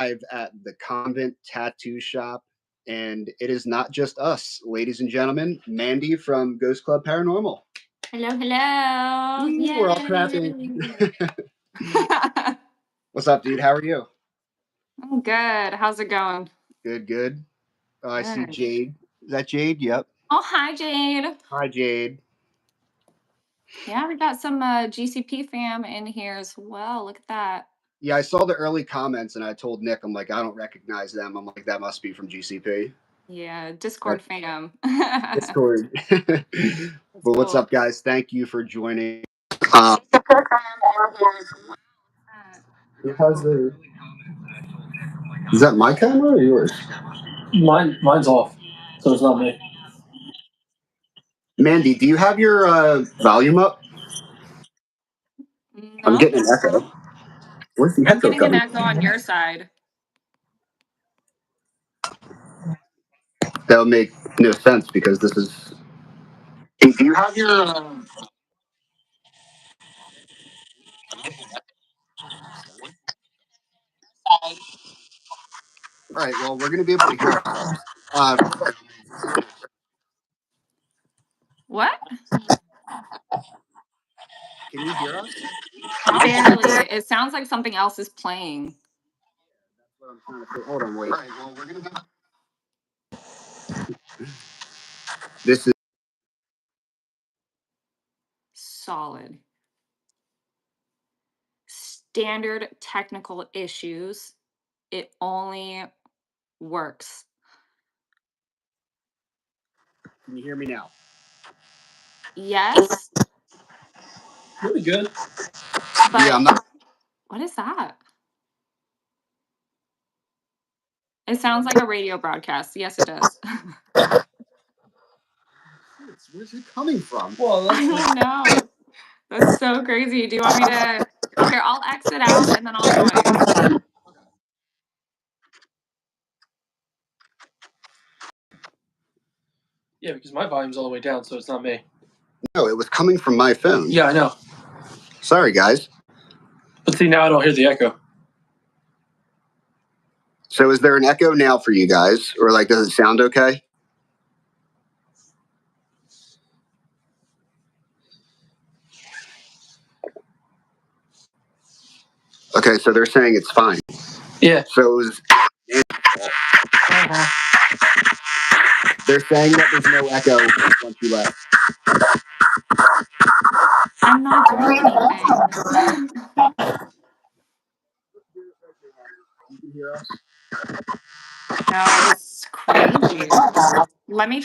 live at the Convent Tattoo Shop, and it is not just us, ladies and gentlemen. Mandy from Ghost Club Paranormal. Hello, hello. Ooh, we're all clapping. What's up, dude? How are you? I'm good. How's it going? Good, good. Oh, I see Jade. Is that Jade? Yep. Oh, hi, Jade. Hi, Jade. Yeah, we got some GCP fam in here as well. Look at that. Yeah, I saw the early comments, and I told Nick, I'm like, I don't recognize them. I'm like, that must be from GCP. Yeah, Discord fam. Discord. But what's up, guys? Thank you for joining. Is that my camera or yours? Mine's off, so it's not me. Mandy, do you have your volume up? No. I'm getting an echo. Where's the echo I'm getting coming? an echo on your side. That would make no sense because this is. Hey, do you have your? All right. Well, we're gonna be able to hear ourselves. What? Can you hear us? Barely. It sounds like something else is playing. That's what I'm trying to say. Hold on, wait. All right. Well, we're gonna. This is Solid. Standard technical issues. It only works. Can you hear me now? Yes. Really good. But Yeah, I'm not. what is that? It sounds like a radio broadcast. Yes, it does. Where's it coming from? Well, I don't know. That's so crazy. Do you want me to? Here, I'll exit out and then I'll join. Yeah, because my volume's all the way down, so it's not me. No, it was coming from my phone. Yeah, I know. Sorry, guys. But see, now I don't hear the echo. So, is there an echo now for you guys, or like, does it sound okay? Okay, so they're saying it's fine. Yeah. So it was. They're saying that there's no echo once you left. I'm not doing anything. You can hear us? No, it's crazy. Let me.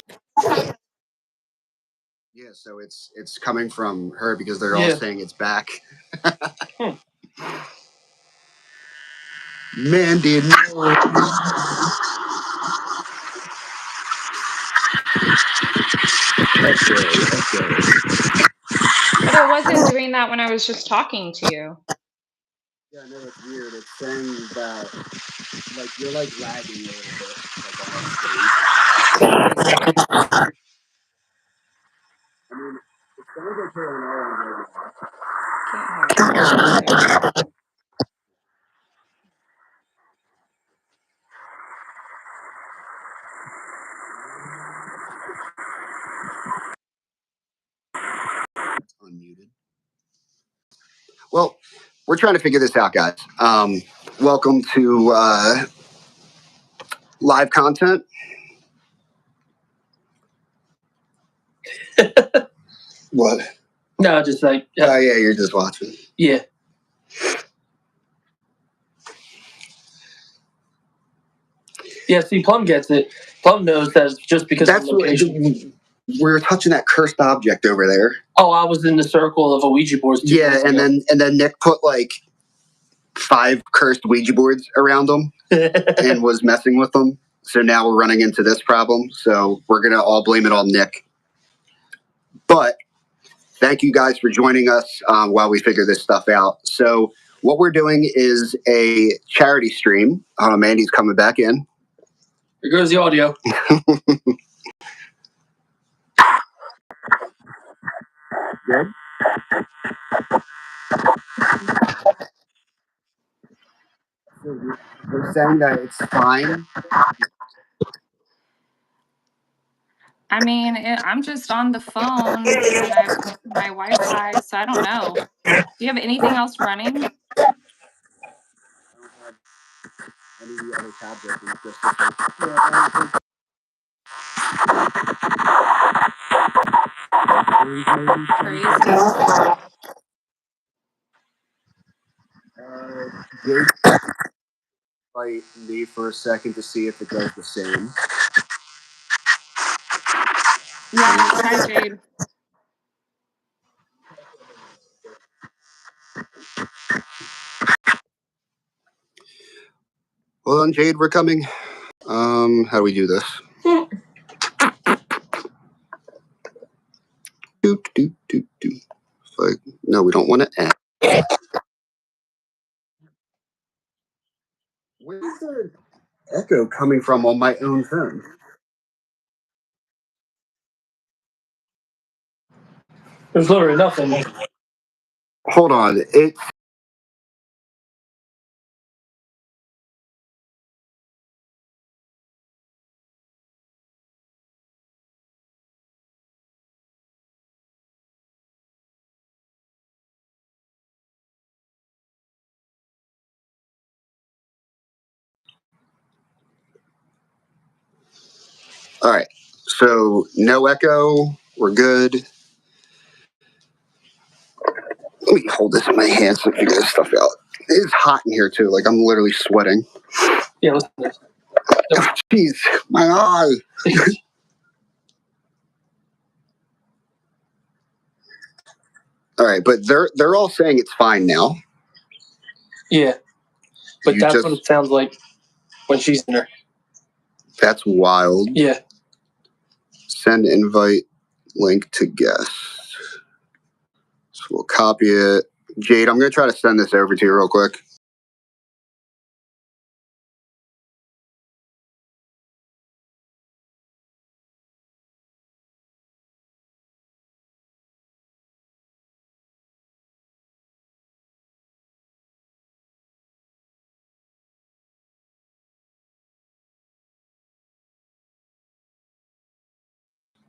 Yeah, so it's coming from her because they're all saying it's back. Mandy, no. Okay. But it wasn't doing that when I was just talking to you. Yeah, I know it's weird. It's saying that like you're like lagging a little bit, like on our screen. I mean, it sounds okay on our end. Can't hear it. Unmuted. Well, we're trying to figure this out, guys. Welcome to live content. What? No, just like. Oh, yeah, you're just watching. Yeah. Yeah, see, Plum gets it. Plum knows that it's just because of the location. We're touching that cursed object over there. Oh, I was in the circle of a Ouija boards. Yeah, and then Nick put like 5 cursed Ouija boards around them and was messing with them. So now we're running into this problem. So we're gonna all blame it on Nick. But thank you guys for joining us while we figure this stuff out. So what we're doing is a charity stream. Mandy's coming back in. Here goes the audio. Good. They're saying that it's fine. I mean, I'm just on the phone and I have my Wi-Fi, so I don't know. Do you have anything else running? Any of the other tabs open, just Crazy. Jade might leave for a second to see if it does the same. Yeah, try Jade. Well, on Jade, we're coming. How do we do this? Doop, doop, doop, doop. Like, no, we don't want to end. Where's the echo coming from on my own phone? There's literally nothing. Hold on. It's all right. So no echo. We're good. Let me hold this in my hand so I can figure this stuff out. It's hot in here too. Like I'm literally sweating. Yeah, listen to this. Oh, jeez, my eye. All right, but they're all saying it's fine now. Yeah, but that's what it sounds like when she's in there. That's wild. Yeah. Send invite link to guest. So we'll copy it. Jade, I'm going to try to send this over to you real quick.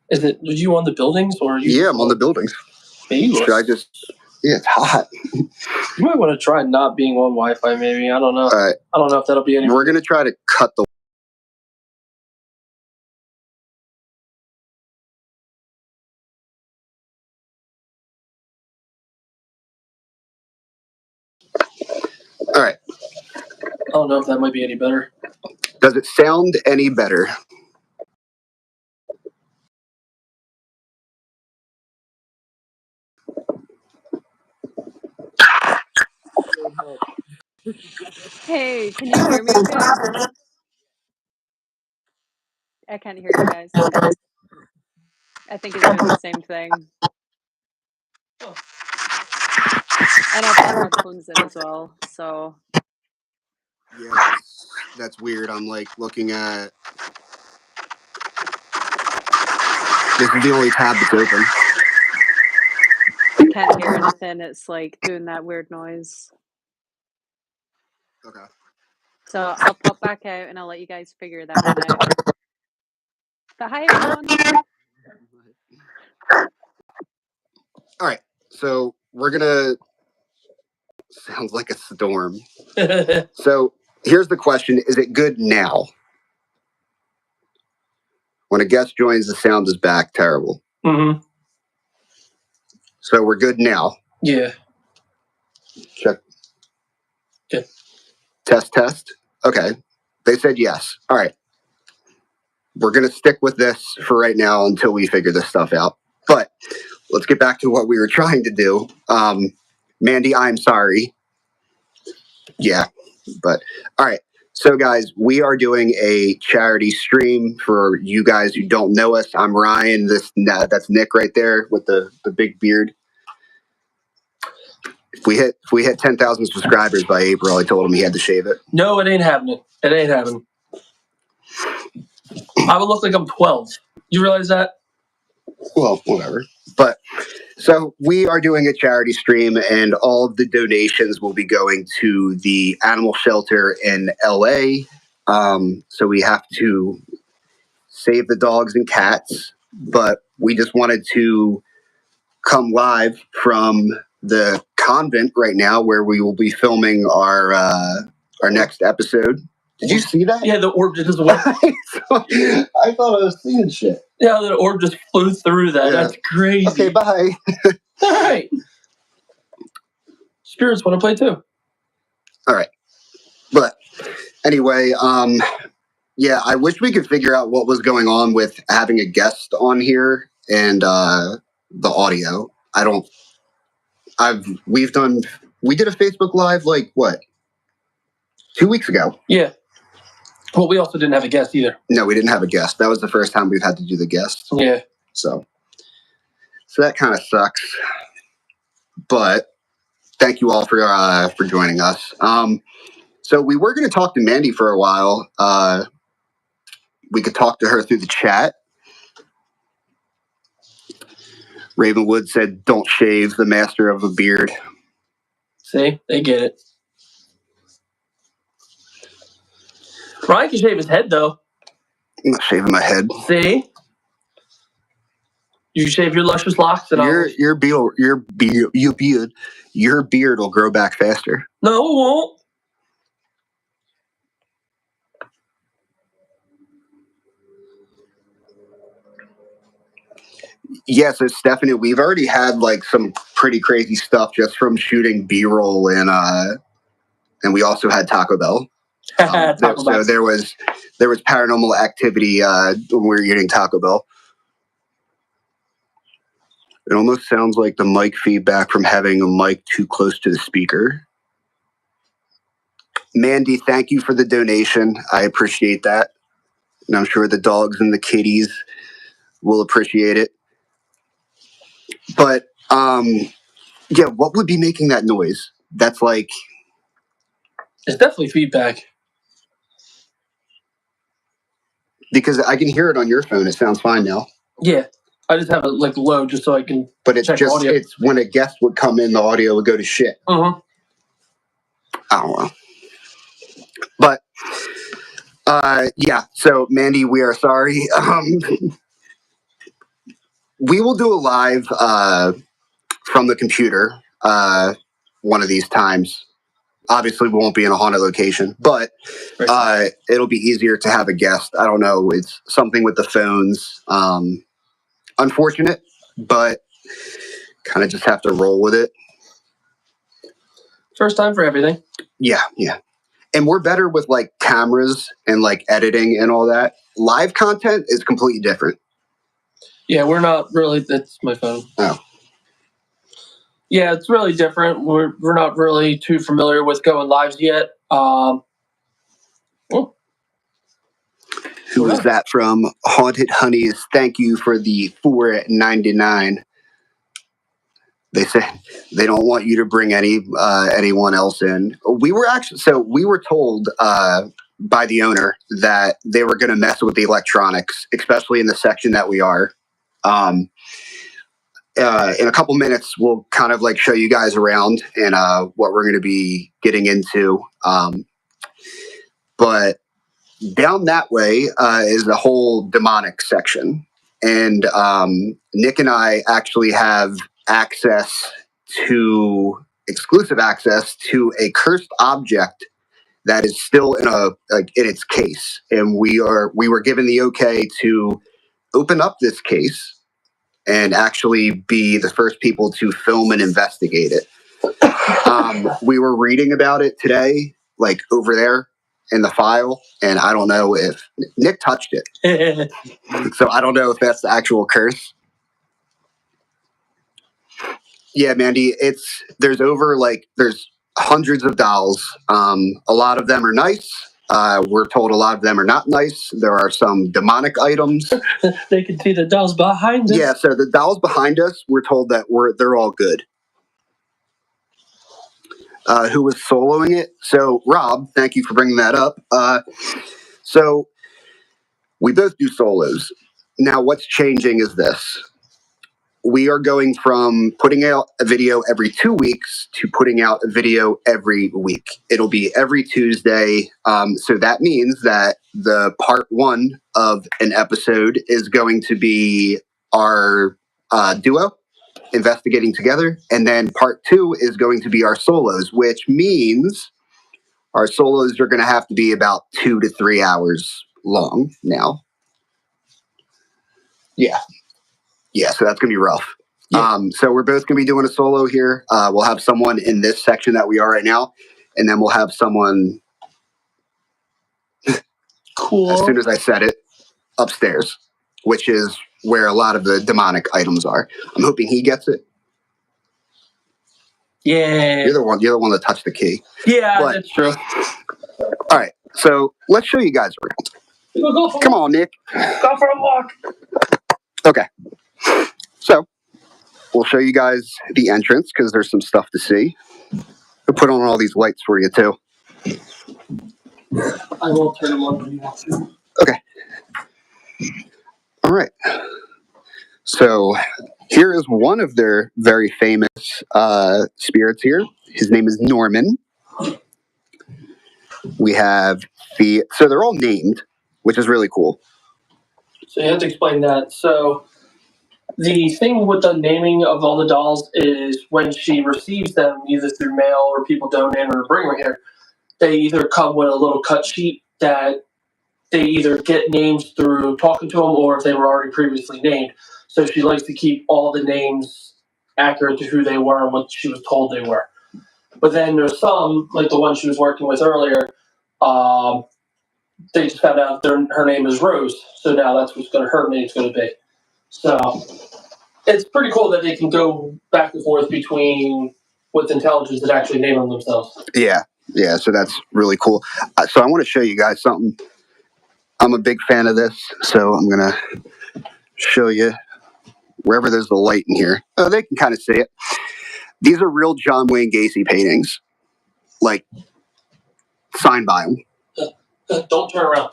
Is it? Are you on the buildings or are you? Yeah, I'm on the buildings. Should I just? Yeah, it's hot. You might want to try not being on Wi-Fi. Maybe I don't know. All right. I don't know if that'll be any. We're gonna try to cut the. All right. I don't know if that might be any better. Does it sound any better? Hey, can you hear me okay? I can't hear you guys. I think it's doing the same thing. And I've got headphones in as well, so. Yeah, that's weird. I'm like looking at. This is the only tab that's open. I can't hear anything. It's like doing that weird noise. Okay. So I'll pop back out and I'll let you guys figure that one out. But hi, everyone. All right. So we're gonna. Sounds like a storm. So here's the question: is it good now? When a guest joins, the sound is back. Terrible. Mm-hmm. So we're good now. Yeah. Check. Yeah. Test. Okay. They said yes. All right. We're going to stick with this for right now until we figure this stuff out. But let's get back to what we were trying to do. Mandy, I'm sorry. Yeah. But all right. So, guys, we are doing a charity stream for you guys who don't know us. I'm Ryan. That's Nick right there with the big beard. If we hit 10,000 subscribers by April, I told him he had to shave it. No, it ain't happening. It ain't happening. I would look like I'm 12. You realize that? Well, whatever. But so we are doing a charity stream, and all of the donations will be going to the animal shelter in LA. So we have to save the dogs and cats, but we just wanted to come live from the convent right now, where we will be filming our next episode. Did you see that? Yeah, the orb just went. I thought I was seeing shit. Yeah, the orb just flew through that. Yeah. That's crazy. Okay, bye. All right. Spirits want to play too. All right. But anyway, yeah, I wish we could figure out what was going on with having a guest on here and the audio. We did a Facebook Live like what? 2 weeks ago. Yeah. Well, we also didn't have a guest either. No, we didn't have a guest. That was the first time we've had to do the guest. Yeah. So that kind of sucks. But thank you all for joining us. So we were going to talk to Mandy for a while. We could talk to her through the chat. Ravenwood said, "Don't shave the master of a beard." See, they get it. Ryan can shave his head though. I'm not shaving my head. See, you shave your luscious locks, and your beard will grow back faster. No, it won't. Yeah, so Stephanie, we've already had like some pretty crazy stuff just from shooting B-roll, and we also had Taco Bell. So there was paranormal activity when we were eating Taco Bell. It almost sounds like the mic feedback from having a mic too close to the speaker. Mandy, thank you for the donation. I appreciate that, and I'm sure the dogs and the kitties will appreciate it. But yeah, what would be making that noise? That's like, it's definitely feedback. Because I can hear it on your phone. It sounds fine now. Yeah, I just have it like low just so I can. But it's check just audio. It's when a guest would come in, the audio would go to shit. Uh-huh. I don't know. But yeah. So Mandy, we are sorry. We will do a live from the computer one of these times. Obviously, we won't be in a haunted location, but it'll be easier to have a guest. I don't know. It's something with the phones. Unfortunate, but kind of just have to roll with it. First time for everything. Yeah. And we're better with like cameras and like editing and all that. Live content is completely different. Yeah, we're not really. That's my phone. Oh. Yeah, it's really different. We're not really too familiar with going lives yet. Who is that from? Haunted Honeys. Thank you for the $4.99. They said they don't want you to bring anyone else in. We were told by the owner that they were going to mess with the electronics, especially in the section that we are. In a couple minutes, we'll kind of like show you guys around and what we're going to be getting into. But down that way is the whole demonic section. And Nick and I actually have exclusive access to a cursed object that is still in its case. And we were given the okay to open up this case and actually be the first people to film and investigate it. We were reading about it today, like over there in the file, and I don't know if Nick touched it. So I don't know if that's the actual curse. Yeah, Mandy, there's hundreds of dolls. A lot of them are nice. We're told a lot of them are not nice. There are some demonic items. They can see the dolls behind us. Yeah, so the dolls behind us, we're told that they're all good. Who was soloing it? So Rob, thank you for bringing that up. So we both do solos. Now what's changing is this. we are going from putting out a video every 2 weeks to putting out a video every week. It'll be every Tuesday. So that means that the part 1 of an episode is going to be our duo investigating together. And then part 2 is going to be our solos, which means our solos are going to have to be about 2 to 3 hours long now. Yeah. Yeah, so that's going to be rough. Yeah. So we're both going to be doing a solo here. We'll have someone in this section that we are right now, and then we'll have someone, cool, as soon as I said it, upstairs, which is where a lot of the demonic items are. I'm hoping he gets it. Yeah. You're the one that touched the key. Yeah, but that's true. All right, so let's show you guys around. Come on, Nick. Go for a walk. Okay. So we'll show you guys the entrance because there's some stuff to see. We'll put on all these lights for you too. I will turn them on when you want to. Okay. All right. So here is one of their very famous spirits here. His name is Norman. We have so they're all named, which is really cool. So you have to explain that. So the thing with the naming of all the dolls is when she receives them, either through mail or people donate or bring her here, they either come with a little cut sheet that they either get names through talking to them or if they were already previously named. So she likes to keep all the names accurate to who they were and what she was told they were. But then there's some, like the one she was working with earlier, they just found out her name is Rose. So now that's what's her name's going to be. So it's pretty cool that they can go back and forth between with intelligence and actually name them themselves. Yeah, so that's really cool. So I want to show you guys something. I'm a big fan of this, so I'm going to show you wherever there's the light in here. Oh, they can kind of see it. These are real John Wayne Gacy paintings, like signed by him. Don't turn around.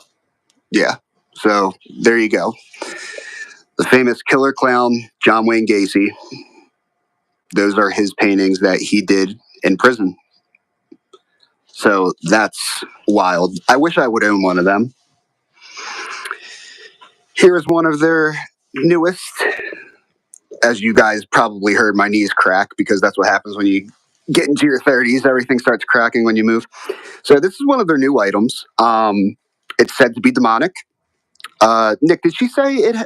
Yeah, so there you go. The famous killer clown, John Wayne Gacy. Those are his paintings that he did in prison. So that's wild. I wish I would own one of them. Here's one of their newest. As you guys probably heard, my knees crack because that's what happens when you get into your 30s. Everything starts cracking when you move. So this is one of their new items. It's said to be demonic. Nick, did she say it?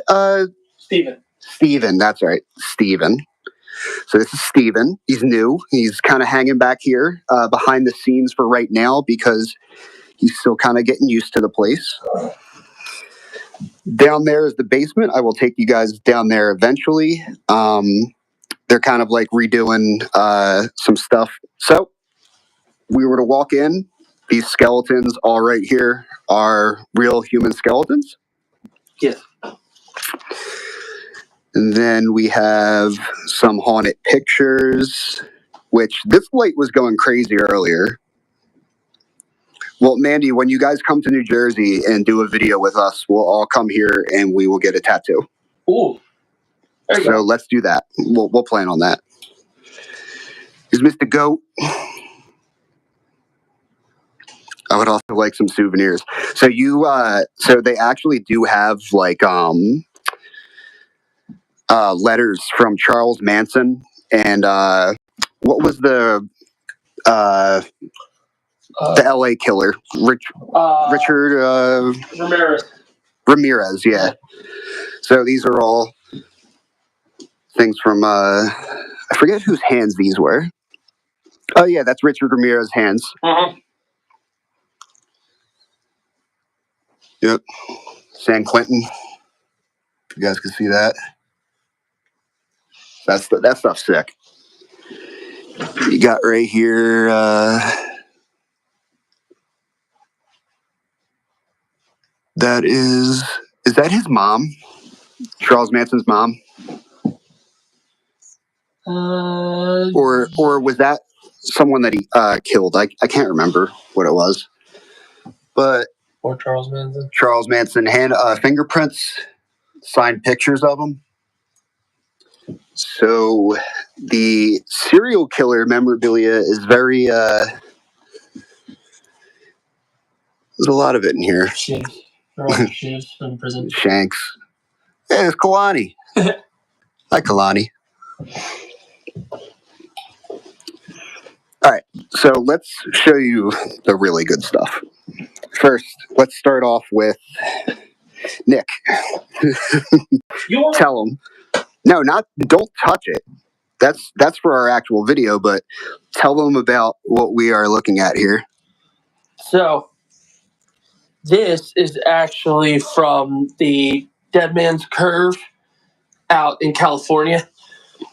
Steven, that's right. Steven. So this is Steven. He's new. He's kind of hanging back here behind the scenes for right now because he's still kind of getting used to the place. Down there is the basement. I will take you guys down there eventually. They're kind of like redoing some stuff. So we were to walk in. These skeletons all right here are real human skeletons. Yes. And then we have some haunted pictures, which this light was going crazy earlier. Well, Mandy, when you guys come to New Jersey and do a video with us, we'll all come here and we will get a tattoo. Ooh. So let's do that. We'll plan on that. Is Mr. Goat? I would also like some souvenirs. So so they actually do have like letters from Charles Manson and what was the LA killer, Richard Ramirez, yeah. So these are all things from I forget whose hands these were. Oh yeah, that's Richard Ramirez's hands. Uh-huh. Yep. San Quentin. You guys can see that. That stuff's sick. You got right here. That is that his mom? Charles Manson's mom? Or was that someone that he killed? I can't remember what it was. But or Charles Manson. Charles Manson had fingerprints, signed pictures of him. So the serial killer memorabilia is very, there's a lot of it in here. Shoes. They're all shoes from prison. Shanks. Hey, it's Kalani. Hi, Kalani. All right, so let's show you the really good stuff. First, let's start off with Nick. Tell him. No, don't touch it. That's for our actual video, but tell them about what we are looking at here. So, this is actually from the Dead Man's Curve out in California.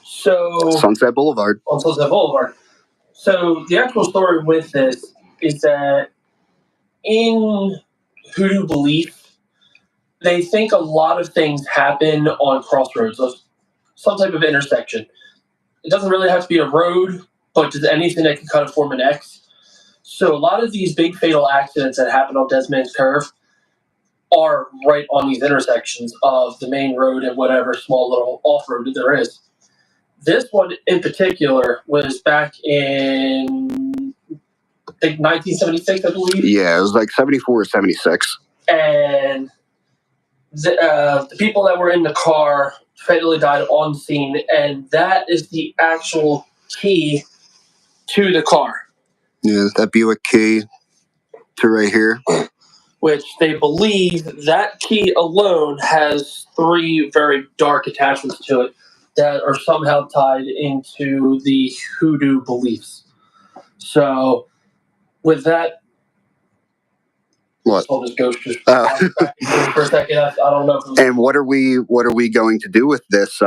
So Sunset Boulevard. On Sunset Boulevard. So the actual story with this is that in hoodoo belief, they think a lot of things happen on crossroads, some type of intersection. It doesn't really have to be a road, but just anything that can kind of form an X. So a lot of these big fatal accidents that happen on Dead Man's Curve are right on these intersections of the main road and whatever small little off-road that there is. This one in particular was back in, I think, 1976, I believe. Yeah, it was like 74 or 76. And the people that were in the car fatally died on scene, and that is the actual key to the car. Yeah, that Buick key to right here. Which they believe that key alone has 3 very dark attachments to it that are somehow tied into the hoodoo beliefs. So, with that, what? I saw this ghost just for a second. I don't know. And what are we going to do with this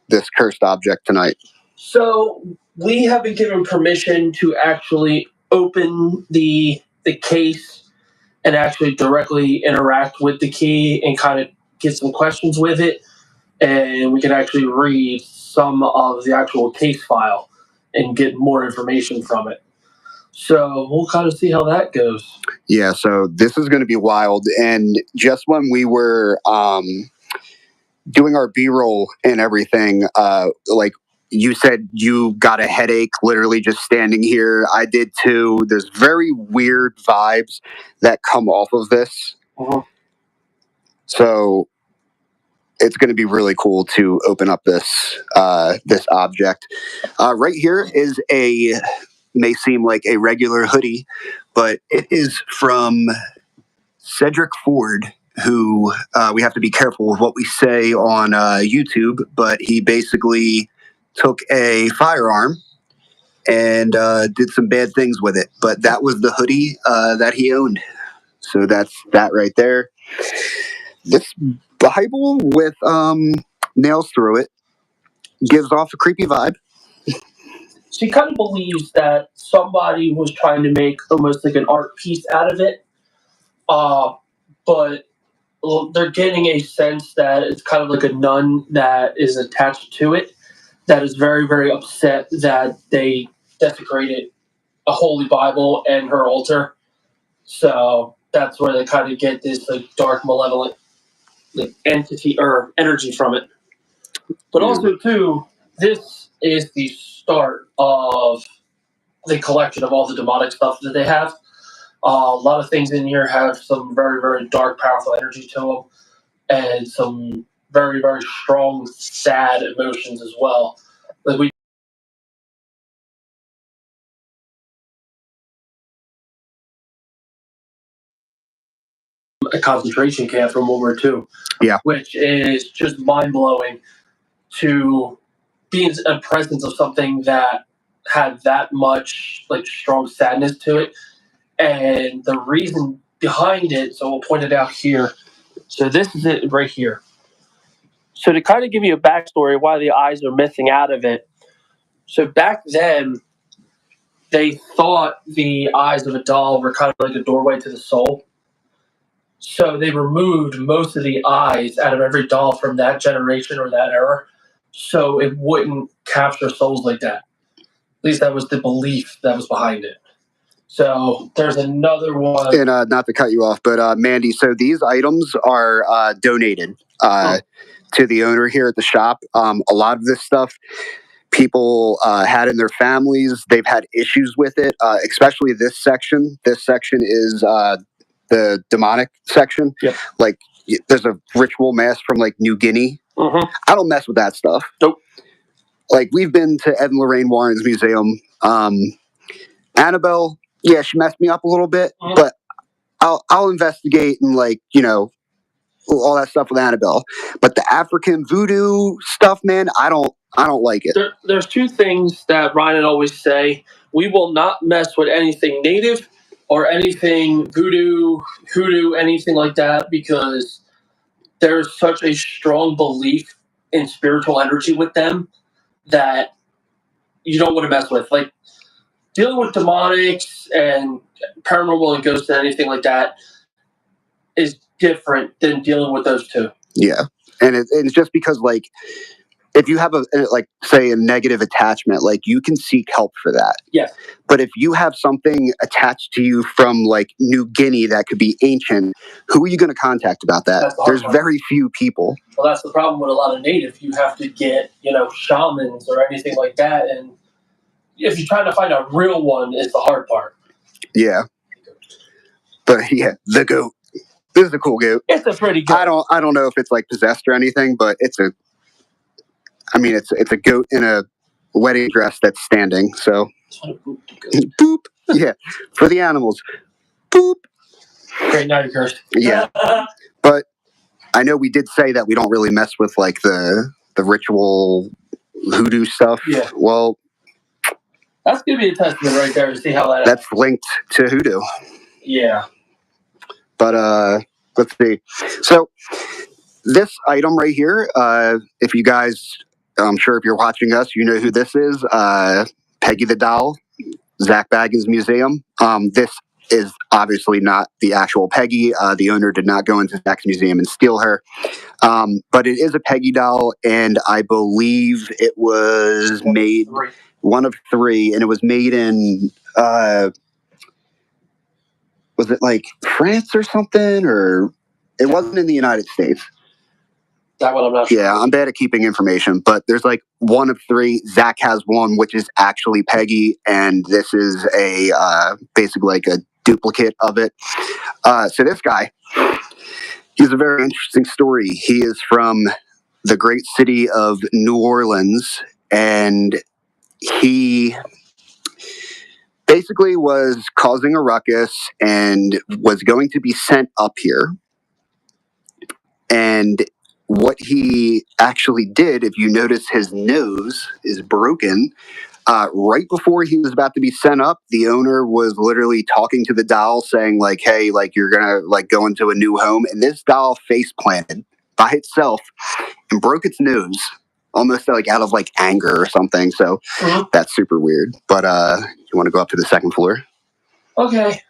this cursed object tonight? So we have been given permission to actually open the case and actually directly interact with the key and kind of get some questions with it, and we can actually read some of the actual case file and get more information from it. So we'll kind of see how that goes. Yeah, so this is going to be wild. And just when we were doing our B-roll and everything, like you said, you got a headache literally just standing here. I did too. There's very weird vibes that come off of this. Uh-huh. So it's going to be really cool to open up this this object. Right here is may seem like a regular hoodie, but it is from Cedric Ford, who we have to be careful with what we say on YouTube, but he basically took a firearm and did some bad things with it. But that was the hoodie that he owned. So that's that right there. This Bible with nails through it gives off a creepy vibe. She kind of believes that somebody was trying to make almost like an art piece out of it, but they're getting a sense that it's kind of like a nun that is attached to it that is very, very upset that they desecrated a holy Bible and her altar. So that's where they kind of get this like dark, malevolent like entity or energy from it. But also, too, this is the start of the collection of all the demonic stuff that they have. A lot of things in here have some very, very dark, powerful energy to them, and some very, very strong, sad emotions as well. Like we a concentration camp from World War II. Yeah. Which is just mind blowing to be in a presence of something that had that much like strong sadness to it. And the reason behind it, so we'll point it out here. So this is it right here. So to kind of give you a backstory why the eyes are missing out of it. So back then, they thought the eyes of a doll were kind of like a doorway to the soul. So they removed most of the eyes out of every doll from that generation or that era, so it wouldn't capture souls like that. At least that was the belief that was behind it. So there's another one. And not to cut you off, but Mandy, so these items are donated to the owner here at the shop. A lot of this stuff people had in their families. They've had issues with it, especially this section. This section is the demonic section. Yep. Like, there's a ritual mask from like New Guinea. Mm-hmm. I don't mess with that stuff. Nope. Like, we've been to Ed and Lorraine Warren's museum. Annabelle, yeah, she messed me up a little bit, but I'll investigate and, like, you know, all that stuff with Annabelle. But the African voodoo stuff, man, I don't like it. There's two things that Ryan would always say. We will not mess with anything native or anything voodoo, hoodoo, anything like that, because there's such a strong belief in spiritual energy with them that you don't want to mess with. Like, dealing with demonics and paranormal and ghosts and anything like that is different than dealing with those two. Yeah. And it's just because, like, if you have say a negative attachment, like, you can seek help for that. Yes. But if you have something attached to you from, like, New Guinea that could be ancient, who are you going to contact about that? There's very few people. Well, that's the problem with a lot of native. You have to get, shamans or anything like that. And if you're trying to find a real one, it's the hard part. Yeah. But yeah, the goat. This is a cool goat. It's a pretty goat. I don't know if it's like possessed or anything, but it's a goat in a wedding dress that's standing. So boop. Yeah. For the animals. Boop. Great, now you're cursed. Yeah. But I know we did say that we don't really mess with, like, the ritual hoodoo stuff. Yeah. Well, that's gonna be a testament right there to see how that. That's linked to hoodoo. Yeah. But let's see. So this item right here, if you guys, I'm sure if you're watching us, you know who this is. Peggy the Doll, Zach Baggins Museum. This is obviously not the actual Peggy. The owner did not go into Zach's museum and steal her. But it is a Peggy doll, and I believe it was made one of three, and it was made in was it like France or something, or it wasn't in the United States. That one I'm not sure. Yeah, I'm bad at keeping information, but there's like one of three. Zach has one, which is actually Peggy, and this is a basically like a duplicate of it. So this guy, he's a very interesting story. He is from the great city of New Orleans, and he basically was causing a ruckus and was going to be sent up here. And what he actually did, if you notice, his nose is broken. Right before he was about to be sent up, the owner was literally talking to the doll, saying, like, hey, like, you're gonna, like, go into a new home. And this doll face planted by itself and broke its nose, almost like out of like anger or something. So that's super weird. But you want to go up to the second floor? Okay.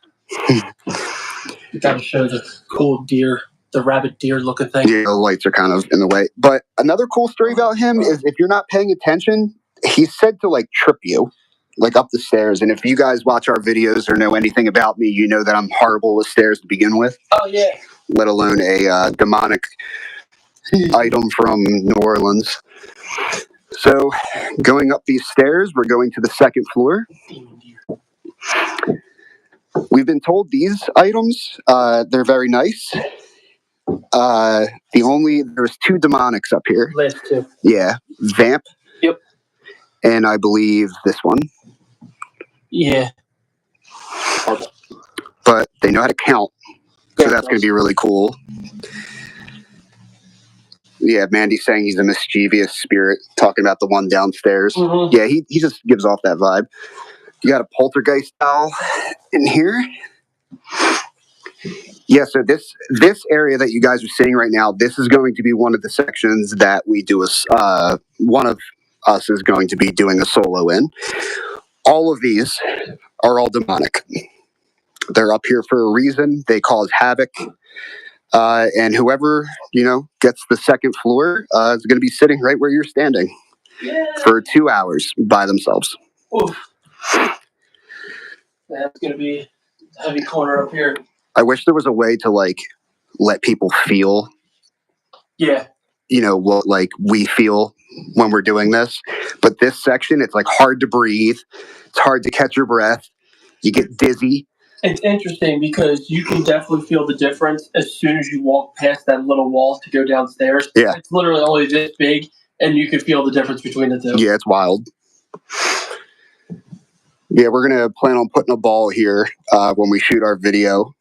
You gotta show the cool deer, the rabbit deer looking thing. Yeah, the lights are kind of in the way. But another cool story about him is, if you're not paying attention, he's said to, like, trip you, like, up the stairs. And if you guys watch our videos or know anything about me, you know that I'm horrible with stairs to begin with. Oh yeah. Let alone a demonic item from New Orleans. So, going up these stairs, we're going to the second floor. We've been told these items, they're very nice. There's two demonics up here. Last two. Yeah, Vamp. Yep. And I believe this one. Yeah. But they know how to count, so that's going to be really cool. Yeah, Mandy's saying he's a mischievous spirit, talking about the one downstairs. Mm-hmm. Yeah, he just gives off that vibe. You got a poltergeist doll in here. Yeah, so this area that you guys are seeing right now, this is going to be one of the sections that we do one of us is going to be doing a solo in. All of these are all demonic. They're up here for a reason. They cause havoc. And whoever, gets the second floor is going to be sitting right where you're standing for 2 hours by themselves. Oof. That's going to be a heavy corner up here. I wish there was a way to, like, let people feel. Yeah. what like we feel when we're doing this. But this section, it's like hard to breathe. It's hard to catch your breath. You get dizzy. It's interesting because you can definitely feel the difference as soon as you walk past that little wall to go downstairs. Yeah. It's literally only this big, and you can feel the difference between the two. Yeah, it's wild. Yeah, we're going to plan on putting a ball here when we shoot our video.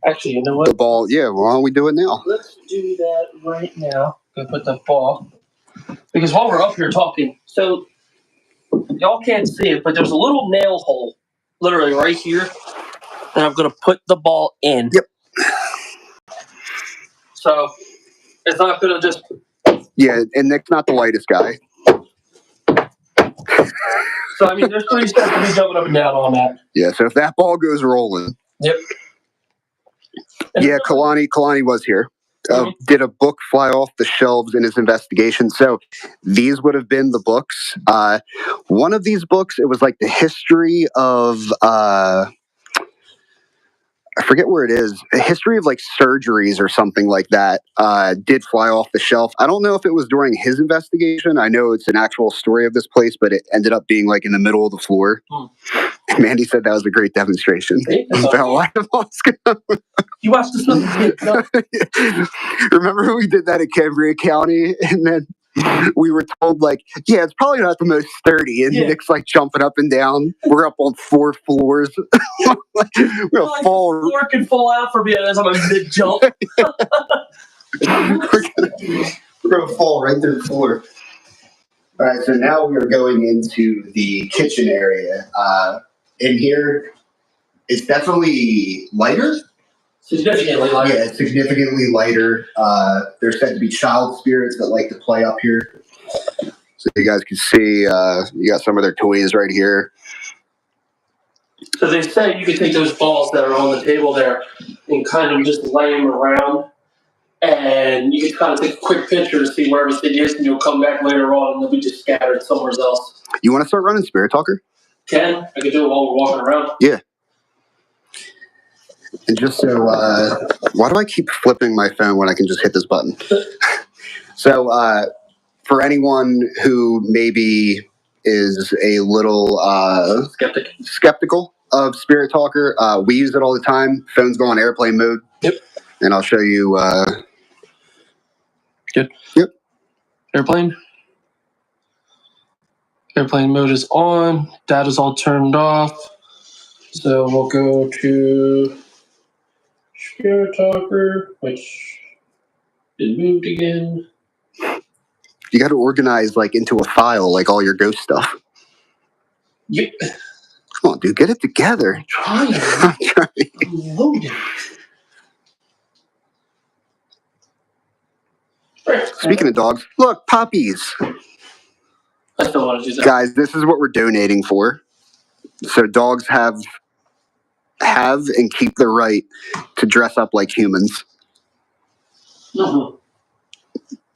Actually, you know what? The ball, yeah, why don't we do it now? Let's do that right now. Go put the ball. Because while we're up here talking, so y'all can't see it, but there's a little nail hole literally right here. And I'm going to put the ball in. Yep. So it's not going to just... Yeah, and Nick's not the lightest guy. So, I mean, there's 3 steps to be jumping up and down on that. Yeah, so if that ball goes rolling. Yep. Yeah, Kalani was here. Did a book fly off the shelves in his investigation? So these would have been the books. One of these books, it was like the history of... I forget where it is. A history of like surgeries or something like that did fly off the shelf. I don't know if it was during his investigation. I know it's an actual story of this place, but it ended up being like in the middle of the floor. Mandy said that was a great demonstration. You watched the Remember we did that at Cambria County, and then we were told like, yeah, it's probably not the most sturdy, and Nick's like jumping up and down. We're up on 4 floors. We're gonna fall. The floor can fall out for me as I'm a mid jump. We're gonna fall right through the floor. All right, so now we are going into the kitchen area. In here, it's definitely lighter. Significantly lighter. Yeah, it's significantly lighter. There's said to be child spirits that like to play up here. So you guys can see, you got some of their toys right here. So they say you can take those balls that are on the table there and kind of just lay them around, and you can kind of take a quick picture to see where everything is, and you'll come back later on and they'll be just scattered somewhere else. You want to start running Spirit Talker? I can do it while we're walking around. Yeah. And just so, why do I keep flipping my phone when I can just hit this button? So, for anyone who maybe is a little skeptical of Spirit Talker, we use it all the time. Phones go on airplane mode. Yep. And I'll show you. Good. Yep. Airplane. Airplane mode is on. Data's all turned off. So we'll go to Spirit Talker, which it moved again. You got to organize like into a file, like all your ghost stuff. Yeah. Come on, dude, get it together. I'm trying. I'm loaded. Speaking of dogs, look, puppies. I still want to do that. Guys, this is what we're donating for. So dogs have and keep the right to dress up like humans. Mm-hmm.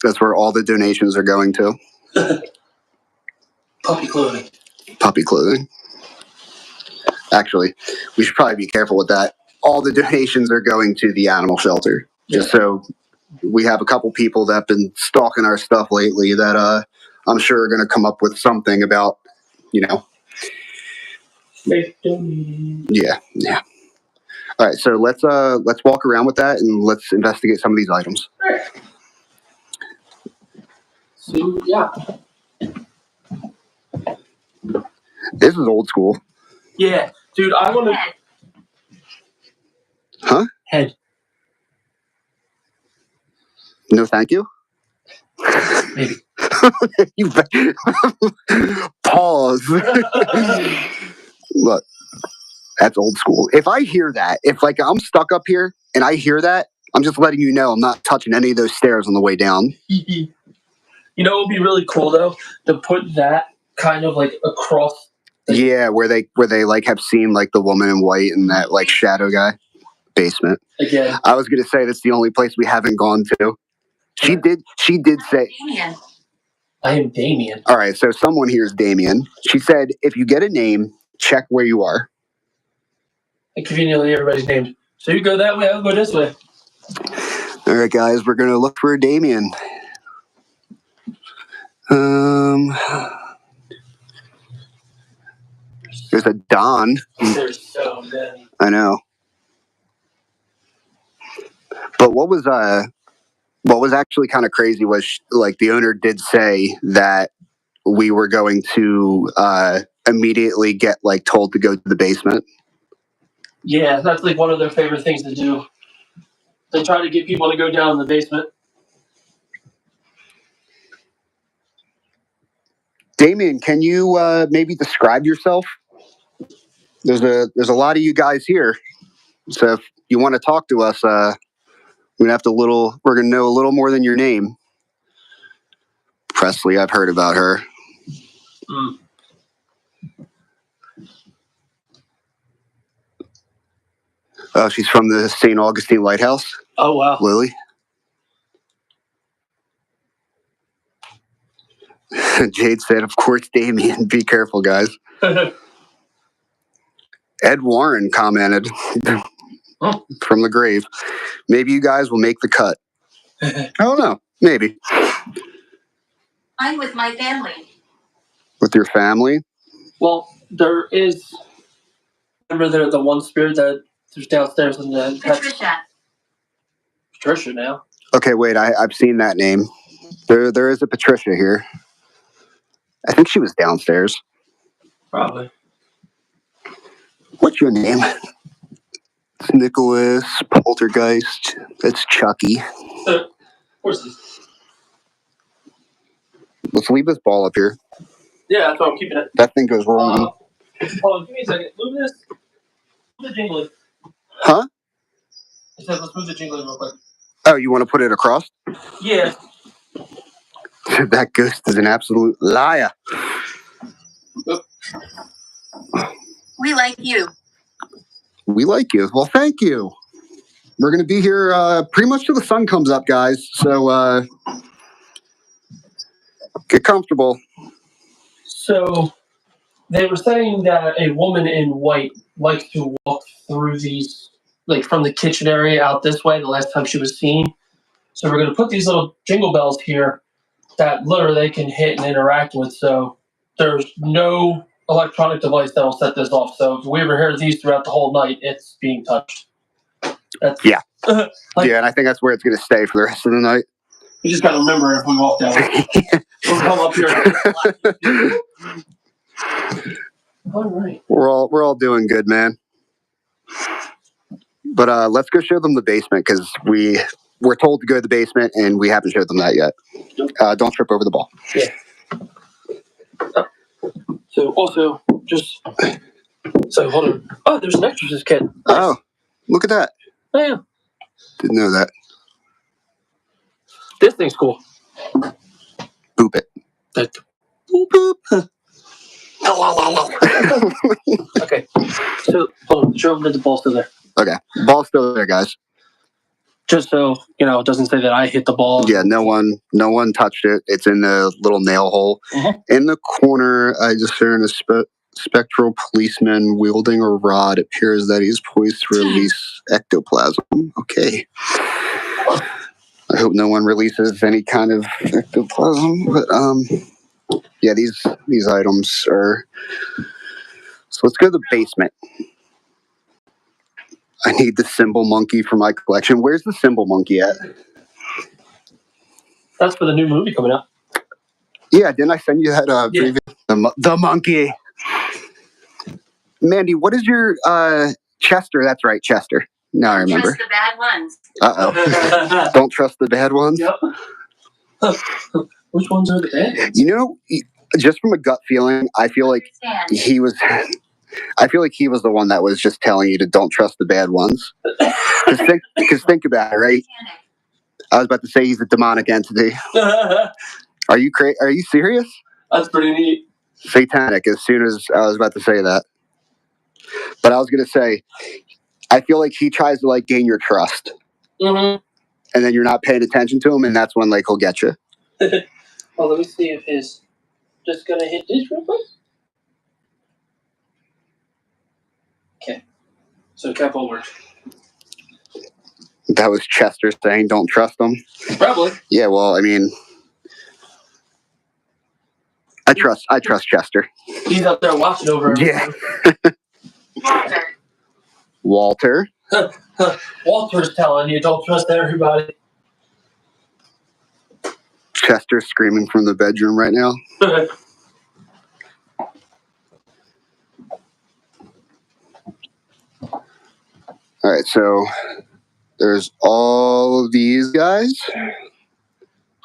That's where all the donations are going to. Puppy clothing. Puppy clothing. Actually, we should probably be careful with that. All the donations are going to the animal shelter. Just so we have a couple people that have been stalking our stuff lately that I'm sure are going to come up with something about, Yeah. All right, so let's walk around with that and let's investigate some of these items. All right. So, yeah. This is old school. Yeah, dude, I want to... Huh? Head. No, thank you. Maybe. Pause. Look, that's old school. If I hear that, if like I'm stuck up here and I hear that, I'm just letting you know I'm not touching any of those stairs on the way down. You know what would be really cool though? To put that kind of like across. Yeah, where they like have seen like the woman in white and that like shadow guy. Basement. Again. I was gonna say that's the only place we haven't gone to. She did say I am Damien. All right, so someone here is Damien. She said if you get a name, check where you are. And conveniently everybody's named. So you go that way, I'll go this way. All right, guys, we're gonna look for a Damien. There's a Don. There's so many. I know. But what was actually kind of crazy was like the owner did say that we were going to immediately get like told to go to the basement. Yeah, that's like one of their favorite things to do. They try to get people to go down in the basement. Damien, can you maybe describe yourself? There's a lot of you guys here, so if you want to talk to us, we're gonna know a little more than your name. Presley, I've heard about her. Mm. Oh, she's from the St. Augustine Lighthouse. Oh wow, Lily. Jade said, "Of course, Damien. Be careful, guys." Ed Warren commented from the grave, "Maybe you guys will make the cut." I don't know. Maybe. I'm with my family. With your family? Well, there is. Remember, there the one spirit that there's downstairs in the Patricia now. Okay, wait. I've seen that name. There is a Patricia here. I think she was downstairs. Probably. What's your name? It's Nicholas Poltergeist. That's Chucky. Of course. Let's leave this ball up here. Yeah, that's why I'm keeping it. That thing goes wrong. Hold on, give me a second. Move this. Move the jingling. Huh? I said, let's move the jingling real quick. Oh, you want to put it across? Yeah. That ghost is an absolute liar. We like you. We like you. Well, thank you. We're going to be here pretty much till the sun comes up, guys. So get comfortable. So they were saying that a woman in white likes to walk through these, like from the kitchen area out this way the last time she was seen. So we're going to put these little jingle bells here that literally they can hit and interact with. So there's no electronic device that will set this off. So if we ever hear these throughout the whole night, it's being touched. Yeah. Yeah, and I think that's where it's going to stay for the rest of the night. You just got to remember if we walk down. We'll come up here. All right. We're all doing good, man. But let's go show them the basement because we're told to go to the basement and we haven't showed them that yet. Don't trip over the ball. Yeah. So also, so hold on. Oh, there's an exorcist kit. Nice. Oh, look at that. Oh, yeah. Didn't know that. This thing's cool. Boop it. Boop, boop. Okay. So hold on. Show them that the ball's still there. Okay. Ball's still there, guys. Just so it doesn't say that I hit the ball. Yeah, no one touched it. It's in the little nail hole. Mm-hmm. In the corner, I discern a spectral policeman wielding a rod. It appears that he's poised to release ectoplasm. Okay. I hope no one releases any kind of ectoplasm. But yeah, these items are. So let's go to the basement. I need the symbol monkey for my collection. Where's the symbol monkey at? That's for the new movie coming out. Yeah, didn't I send you that preview? The monkey. Mandy, what is your Chester? That's right, Chester. Now I remember. Trust the bad ones. Uh-oh. Don't trust the bad ones? Yep. Which ones are the bad ones? Just from a gut feeling, I feel like he was the one that was just telling you to don't trust the bad ones. Because think about it, right? I was about to say he's a demonic entity. Are you serious? That's pretty neat. Satanic, as soon as I was about to say that. But I was going to say, I feel like he tries to gain your trust. Mm-hmm. And then you're not paying attention to him, and that's when he'll get you. Well, let me see if his... Just going to hit this real quick. Okay. So capo works. That was Chester saying don't trust him. Probably. Yeah, well, I mean, I trust Chester. He's up there watching over everything. Yeah. Walter. Walter's telling you, don't trust everybody. Chester's screaming from the bedroom right now. All right, so there's all of these guys.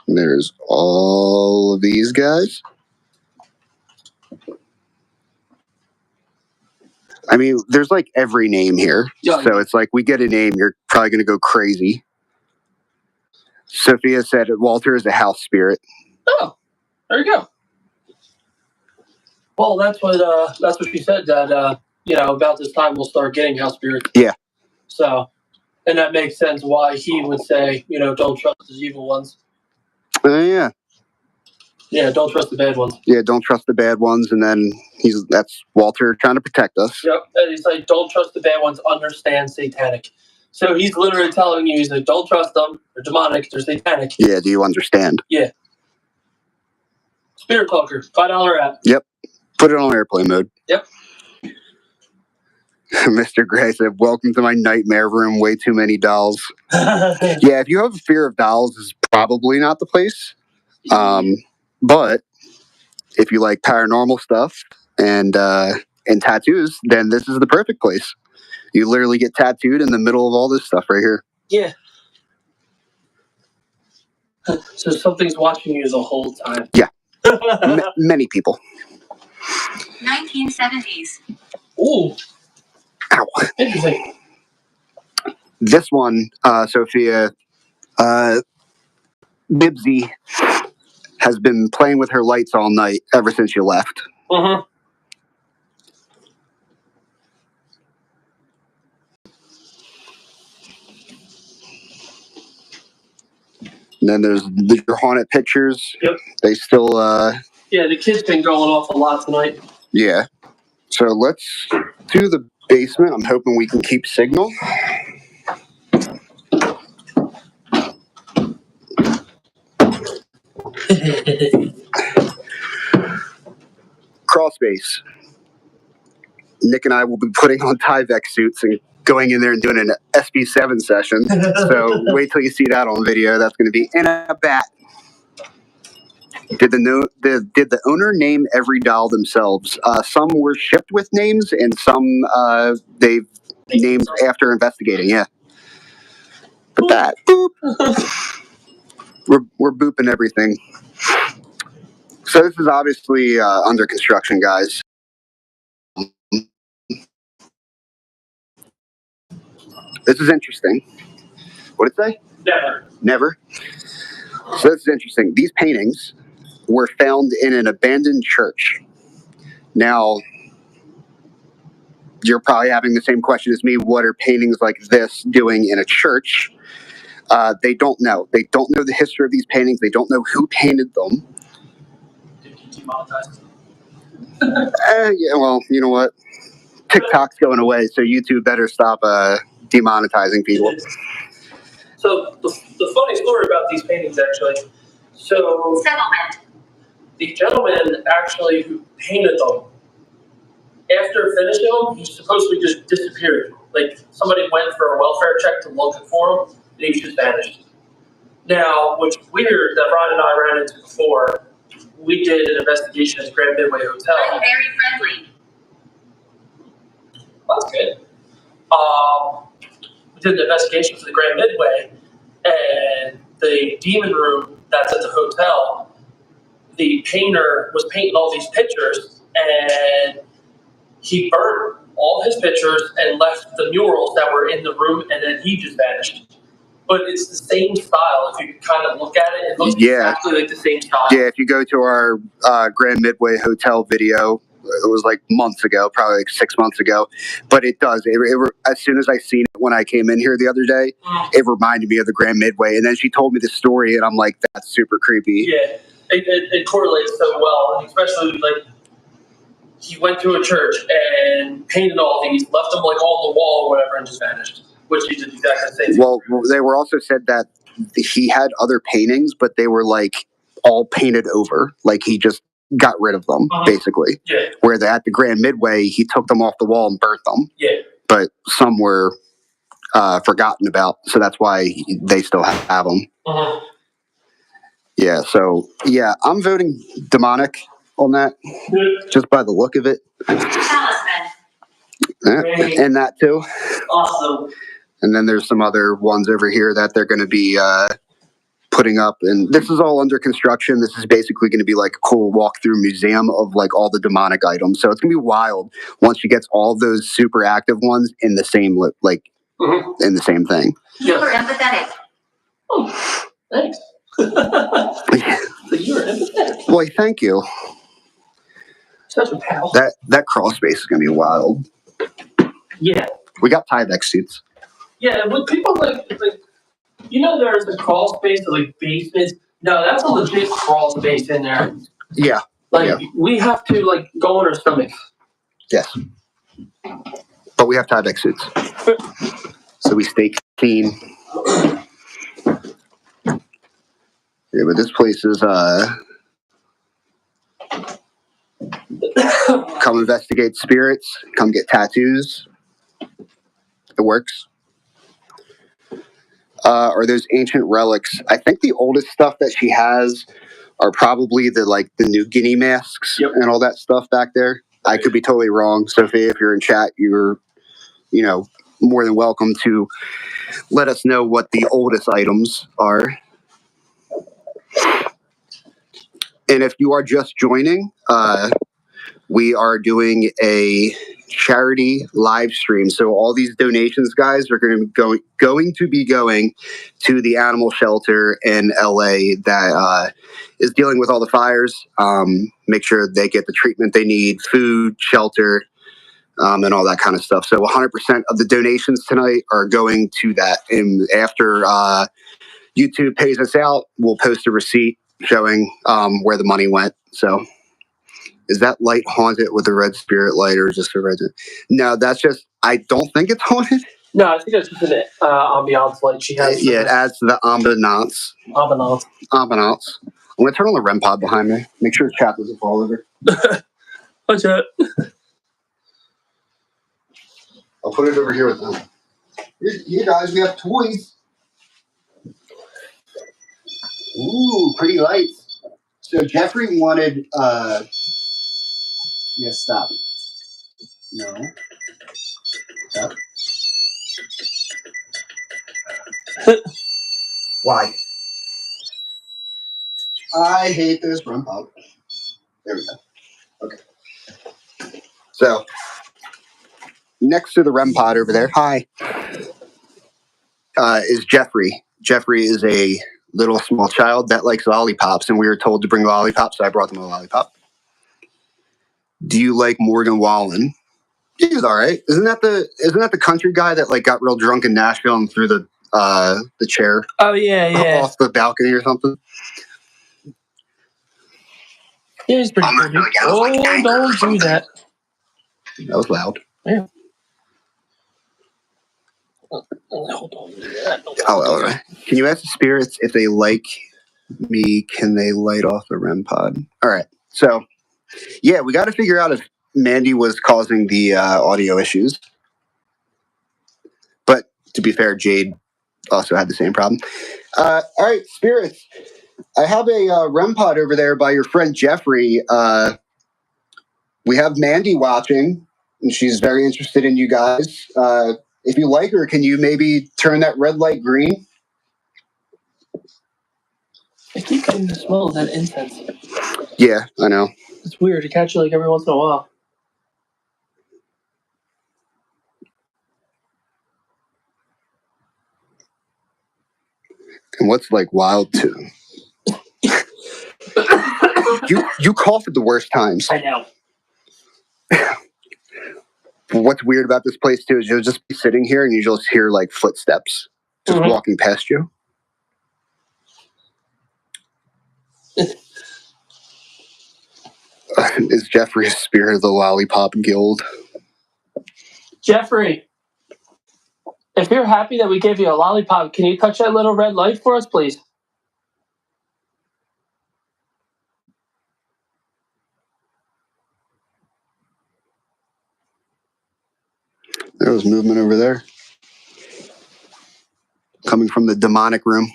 There's all of these guys. I mean, there's like every name here. Yeah. So it's like we get a name, you're probably going to go crazy. Sophia said Walter is a house spirit. Oh, there you go. Well, that's what she said, that about this time we'll start getting house spirits. Yeah. So, and that makes sense why he would say, don't trust the evil ones. Yeah. Yeah, don't trust the bad ones. Yeah, don't trust the bad ones, and then that's Walter trying to protect us. Yep, and he's like, don't trust the bad ones, understand satanic. So he's literally telling you, he's like, don't trust them, they're demonic, they're satanic. Yeah, do you understand? Yeah. Spirit Talker, $5 app. Yep. Put it on airplane mode. Yep. Mr. Gray said, welcome to my nightmare room, way too many dolls. Yeah, if you have a fear of dolls, it's probably not the place. But if you like paranormal stuff and tattoos, then this is the perfect place. You literally get tattooed in the middle of all this stuff right here. Yeah. So something's watching you the whole time. Yeah. Many people. 1970s. Ooh. Ow. Interesting. This one, Sophia, Bibsy has been playing with her lights all night ever since you left. Uh-huh. And then there's your haunted pictures. Yep. They still, Yeah, the kid's been going off a lot tonight. yeah. So let's do the basement. I'm hoping we can keep signal. Crawl space. Nick and I will be putting on Tyvek suits and going in there and doing an SB7 session. So wait till you see that on video. That's going to be in a bat. Did the owner name every doll themselves? Some were shipped with names, and some they've named after investigating. Yeah. But that boop. We're booping everything. So this is obviously under construction, guys. This is interesting. What did it say? Never. Never. So this is interesting. These paintings were found in an abandoned church. Now, you're probably having the same question as me. What are paintings like this doing in a church? They don't know. They don't know the history of these paintings. They don't know who painted them. Yeah, well, you know what? TikTok's going away, so YouTube better stop demonetizing people. So the funny story about these paintings, actually. So Settlement. the gentleman actually who painted them, after finishing them, he supposedly just disappeared. Like somebody went for a welfare check to look for him, and he just vanished. Now, what's weird that Ron and I ran into before, we did an investigation at the Grand Midway Hotel. I'm very friendly. That's good. We did an investigation for the Grand Midway, and the demon room that's at the hotel, the painter was painting all these pictures, and he burned all his pictures and left the murals that were in the room, and then he just vanished. But it's the same style. If you kind of look at it, it looks exactly like the same style. Yeah, if you go to our Grand Midway Hotel video, it was like months ago, probably like 6 months ago. But it does. As soon as I seen it when I came in here the other day, it reminded me of the Grand Midway. And then she told me the story, and I'm like, that's super creepy. Yeah, it correlates so well, and especially like he went to a church and painted all these, left them like on the wall or whatever, and just vanished. Which he did exactly the same thing. Well, they were also said that he had other paintings, but they were like all painted over. Like he just got rid of them, basically. Yeah. Where at the Grand Midway, he took them off the wall and burnt them. Yeah. But some were forgotten about, so that's why they still have them. Yeah, so, yeah, I'm voting demonic on that, just by the look of it. Talisman. And that, too. Awesome. And then there's some other ones over here that they're going to be putting up. And this is all under construction. This is basically going to be like a cool walkthrough museum of like all the demonic items. So it's going to be wild once she gets all those super active ones in the same, like, in the same thing. You are empathetic. Oh, thanks. So you are empathetic. Boy, thank you. Such a pal. That crawl space is going to be wild. Yeah. We got Tyvek suits. Yeah, with people like you know, there's the crawl space, like basements. No, that's a legit crawl space in there. Yeah. Like we have to like go on our stomachs. Yes. But we have Tyvek suits, so we stay clean. Yeah, but this place is come investigate spirits, come get tattoos. It works. Or those ancient relics. I think the oldest stuff that she has are probably the New Guinea masks and all that stuff back there. I could be totally wrong. Sophie, if you're in chat, you're, more than welcome to let us know what the oldest items are. And if you are just joining, we are doing a charity live stream. So all these donations, guys, are going to be going to the animal shelter in LA that is dealing with all the fires. Make sure they get the treatment they need, food, shelter, and all that kind of stuff. So 100% of the donations tonight are going to that. And after YouTube pays us out, we'll post a receipt showing where the money went. So is that light haunted with a red spirit light or just a red? No, that's just, I don't think it's haunted. No, I think that's just an ambiance light she has. Yeah, it adds to the ambiance. Ambiance. I'm going to turn on the REM pod behind me. Make sure the chat doesn't fall over. What's that? I'll put it over here with them. Here, guys, we have toys. Ooh, pretty lights. So Jeffrey wanted, yeah, stop. No. Stop. Why? I hate this REM pod. There we go. Okay. So, next to the REM pod over there, hi, is Jeffrey. Jeffrey is a little small child that likes lollipops, and we were told to bring lollipops, so I brought them a lollipop. Do you like Morgan Wallen? He was all right. Isn't that the country guy that got real drunk in Nashville and threw the chair? Oh yeah. Off the balcony or something? Yeah, he's pretty cool. Don't do that. That was loud. Yeah. Oh, can you ask the spirits if they like me? Can they light off the REM pod? All right. So, yeah, we got to figure out if Mandy was causing the audio issues. But to be fair, Jade also had the same problem. All right, spirits. I have a REM pod over there by your friend Jeffrey. We have Mandy watching, and she's very interested in you guys. If you like her, can you maybe turn that red light green? I keep getting the smell of that incense. Yeah, I know. It's weird to catch it every once in a while. And what's wild too? you cough at the worst times. I know. What's weird about this place too is you'll just be sitting here and you just hear footsteps just walking past you. Is Jeffrey a spirit of the Lollipop Guild? Jeffrey, if you're happy that we gave you a lollipop, can you touch that little red light for us, please? There's movement over there. Coming from the demonic room.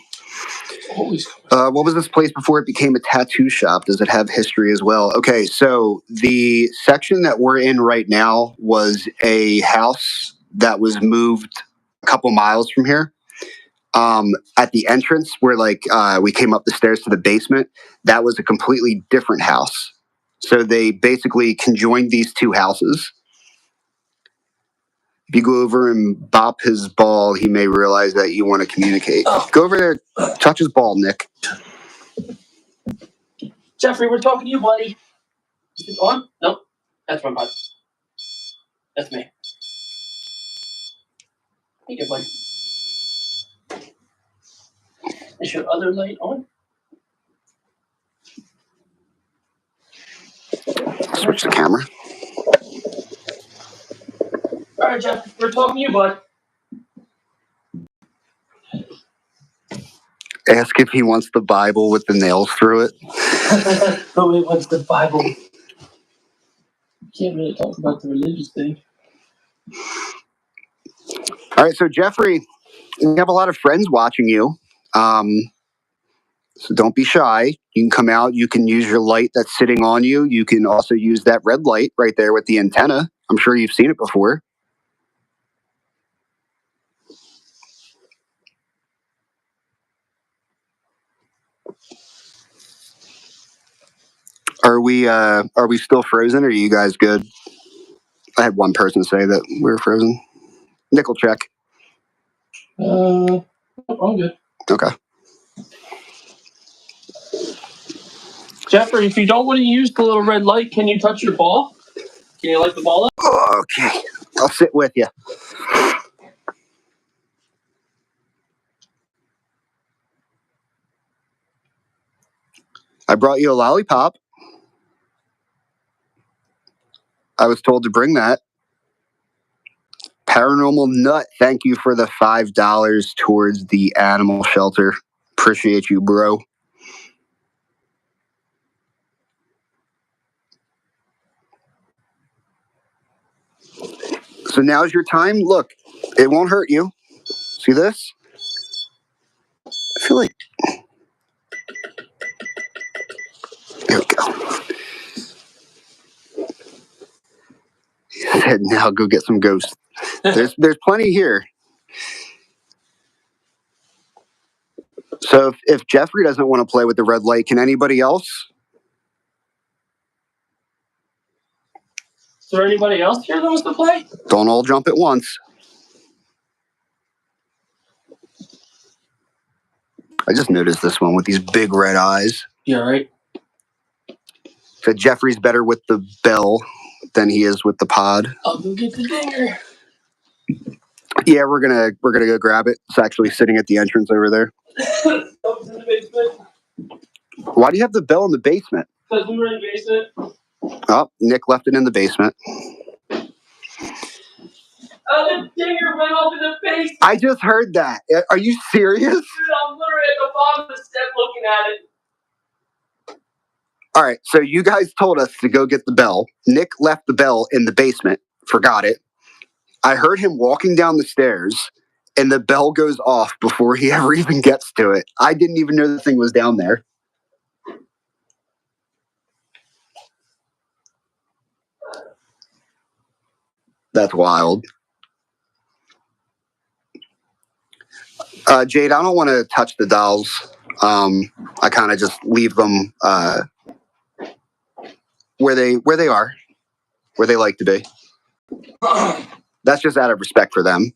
What was this place before it became a tattoo shop? Does it have history as well? Okay, so the section that we're in right now was a house that was moved a couple miles from here. At the entrance where we came up the stairs to the basement, that was a completely different house. So they basically conjoined these two houses. If you go over and bop his ball, he may realize that you want to communicate. Go over there, touch his ball, Nick. Jeffrey, we're talking to you, buddy. Is it on? Nope. That's my bud. That's me. Hey, good buddy. Is your other light on? Switch the camera. All right, Jeff, we're talking to you, bud. Ask if he wants the Bible with the nails through it. Nobody wants the Bible. You can't really talk about the religious thing. All right, so Jeffrey, you have a lot of friends watching you. So don't be shy. You can come out. You can use your light that's sitting on you. You can also use that red light right there with the antenna. I'm sure you've seen it before. Are we still frozen? Or are you guys good? I had one person say that we were frozen. Nickel check. I'm good. Okay. Jeffrey, if you don't want to use the little red light, can you touch your ball? Can you light the ball up? Okay. I'll sit with you. I brought you a lollipop. I was told to bring that. Paranormal Nut, thank you for the $5 towards the animal shelter. Appreciate you, bro. So now's your time. Look, it won't hurt you. See this? I feel like... There we go. He said, now go get some ghosts. There's plenty here. So if Jeffrey doesn't want to play with the red light, can anybody else? Is there anybody else here that wants to play? Don't all jump at once. I just noticed this one with these big red eyes. Yeah, right. So Jeffrey's better with the bell than he is with the pod. I'll go get the dinger. Yeah, we're gonna go grab it. It's actually sitting at the entrance over there. In the basement. Why do you have the bell in the basement? Because we were in the basement. Oh, Nick left it in the basement. Oh, the dinger went off in the basement. I just heard that. Are you serious? Dude, I'm literally at the bottom of the step looking at it. All right, so you guys told us to go get the bell. Nick left the bell in the basement, forgot it. I heard him walking down the stairs, and the bell goes off before he ever even gets to it. I didn't even know the thing was down there. That's wild. Jade, I don't want to touch the dolls. I kind of just leave them where they are, where they like to be. That's just out of respect for them.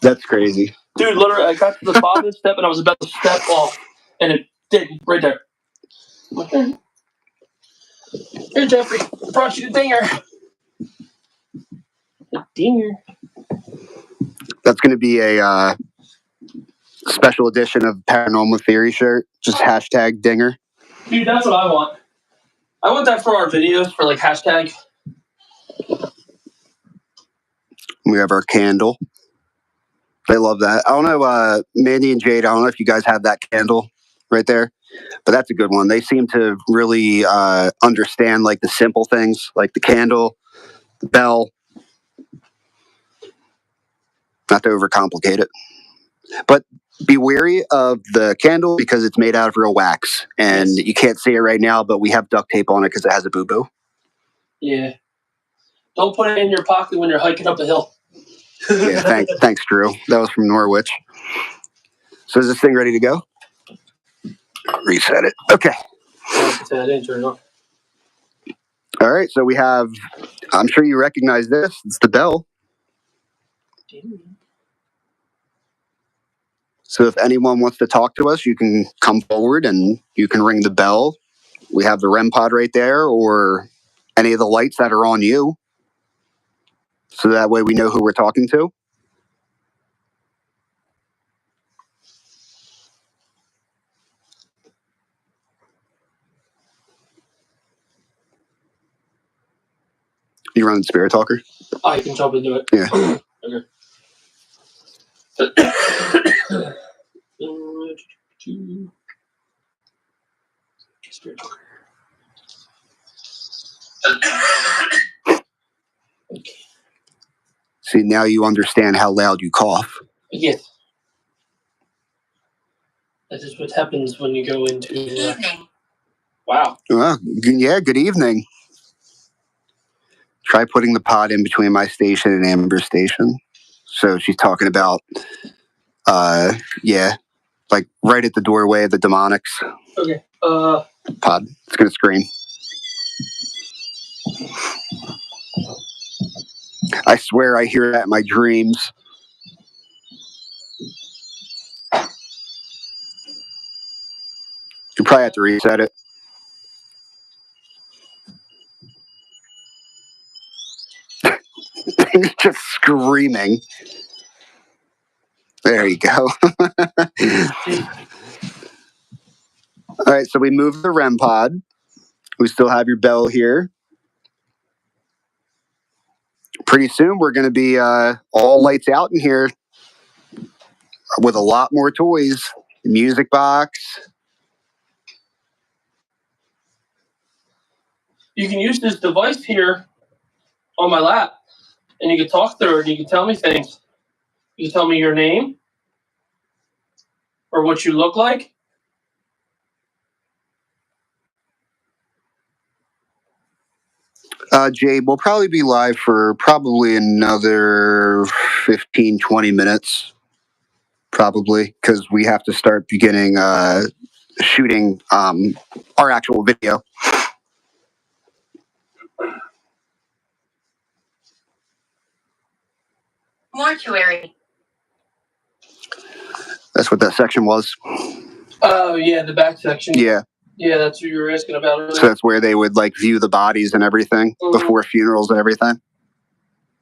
That's crazy. Dude, literally, I got to the bottom of the step and I was about to step off, and it did right there. Okay. Here, Jeffrey, I brought you the dinger. The dinger. That's going to be a special edition of Paranormal Theory shirt. Just hashtag dinger. Dude, that's what I want. I want that for our videos, for like hashtag. We have our candle. They love that. I don't know, Mandy and Jade, I don't know if you guys have that candle right there, but that's a good one. They seem to really understand like the simple things, like the candle, the bell, not to overcomplicate it. But be wary of the candle because it's made out of real wax. And you can't see it right now, but we have duct tape on it because it has a boo-boo. Yeah. Don't put it in your pocket when you're hiking up a hill. Yeah, thanks, Drew. That was from Norwich. So is this thing ready to go? Reset it. Okay. All right, so we have, I'm sure you recognize this. It's the bell. So if anyone wants to talk to us, you can come forward and you can ring the bell. We have the REM pod right there, or any of the lights that are on you. So that way we know who we're talking to. You running Spirit Talker? I can jump into it. Yeah. Okay. Spirit Talker. Okay. See, now you understand how loud you cough. Yes. That is what happens when you go into... Evening. Wow. Well, yeah, good evening. Try putting the pod in between my station and Amber's station. So she's talking about, yeah, like right at the doorway of the demonics. Okay. Pod. It's going to scream. I swear I hear that in my dreams. You probably have to reset it. He's just screaming. There you go. All right, so we moved the REM pod. We still have your bell here. Pretty soon we're going to be all lights out in here with a lot more toys. Music box. You can use this device here on my lap, and you can talk through it, and you can tell me things. You can tell me your name, or what you look like. Jade, we'll probably be live for probably another 15, 20 minutes. Probably, because we have to start beginning shooting our actual video. Mortuary. That's what that section was. Oh, yeah, the back section. Yeah. Yeah, that's what you were asking about earlier. So that's where they would like view the bodies and everything before funerals and everything.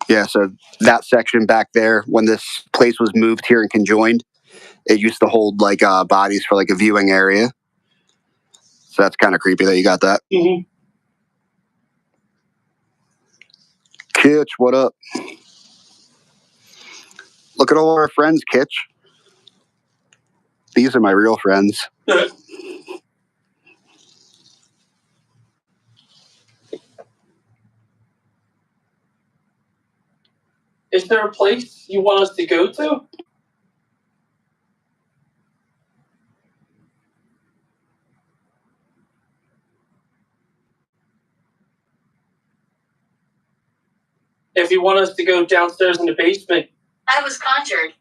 Yeah, so that section back there, when this place was moved here and conjoined, it used to hold like bodies for like a viewing area. So that's kind of creepy that you got that. Mm-hmm. Kitch, what up? Look at all our friends, Kitch. These are my real friends. Is there a place you want us to go to? If you want us to go downstairs in the basement. I was conjured.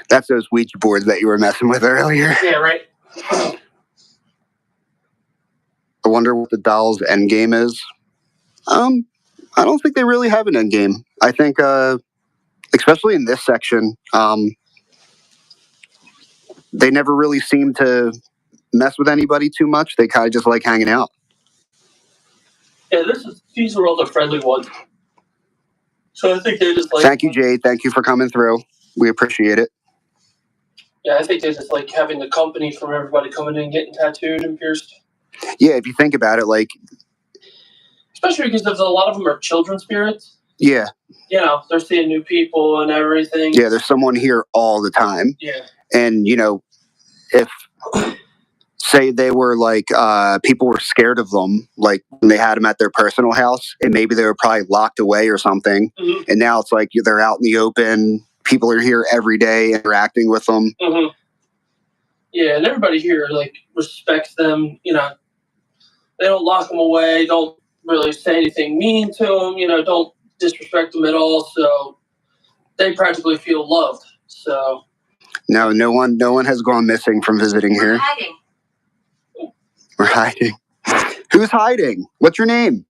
That's those Ouija boards that you were messing with earlier. Yeah, right. I wonder what the doll's end game is. I don't think they really have an end game. I think, especially in this section, they never really seem to mess with anybody too much. They kind of just like hanging out. Yeah, these are all the friendly ones. So I think they just like... Thank you, Jade. Thank you for coming through. We appreciate it. Yeah, I think they just like having the company from everybody coming in and getting tattooed and pierced. Yeah, if you think about it, like... Especially because a lot of them are children spirits. Yeah. You know, they're seeing new people and everything. Yeah, there's someone here all the time. Yeah. And, you know, if say they were like people were scared of them, like when they had them at their personal house, and maybe they were probably locked away or something. Mm-hmm. And now it's like they're out in the open. People are here every day interacting with them. Mm-hmm. Yeah, and everybody here like respects them. You know, they don't lock them away. Don't really say anything mean to them. You know, don't disrespect them at all. So they practically feel loved. So No one has gone missing from visiting We're here. hiding. We're hiding. Who's hiding? What's your name?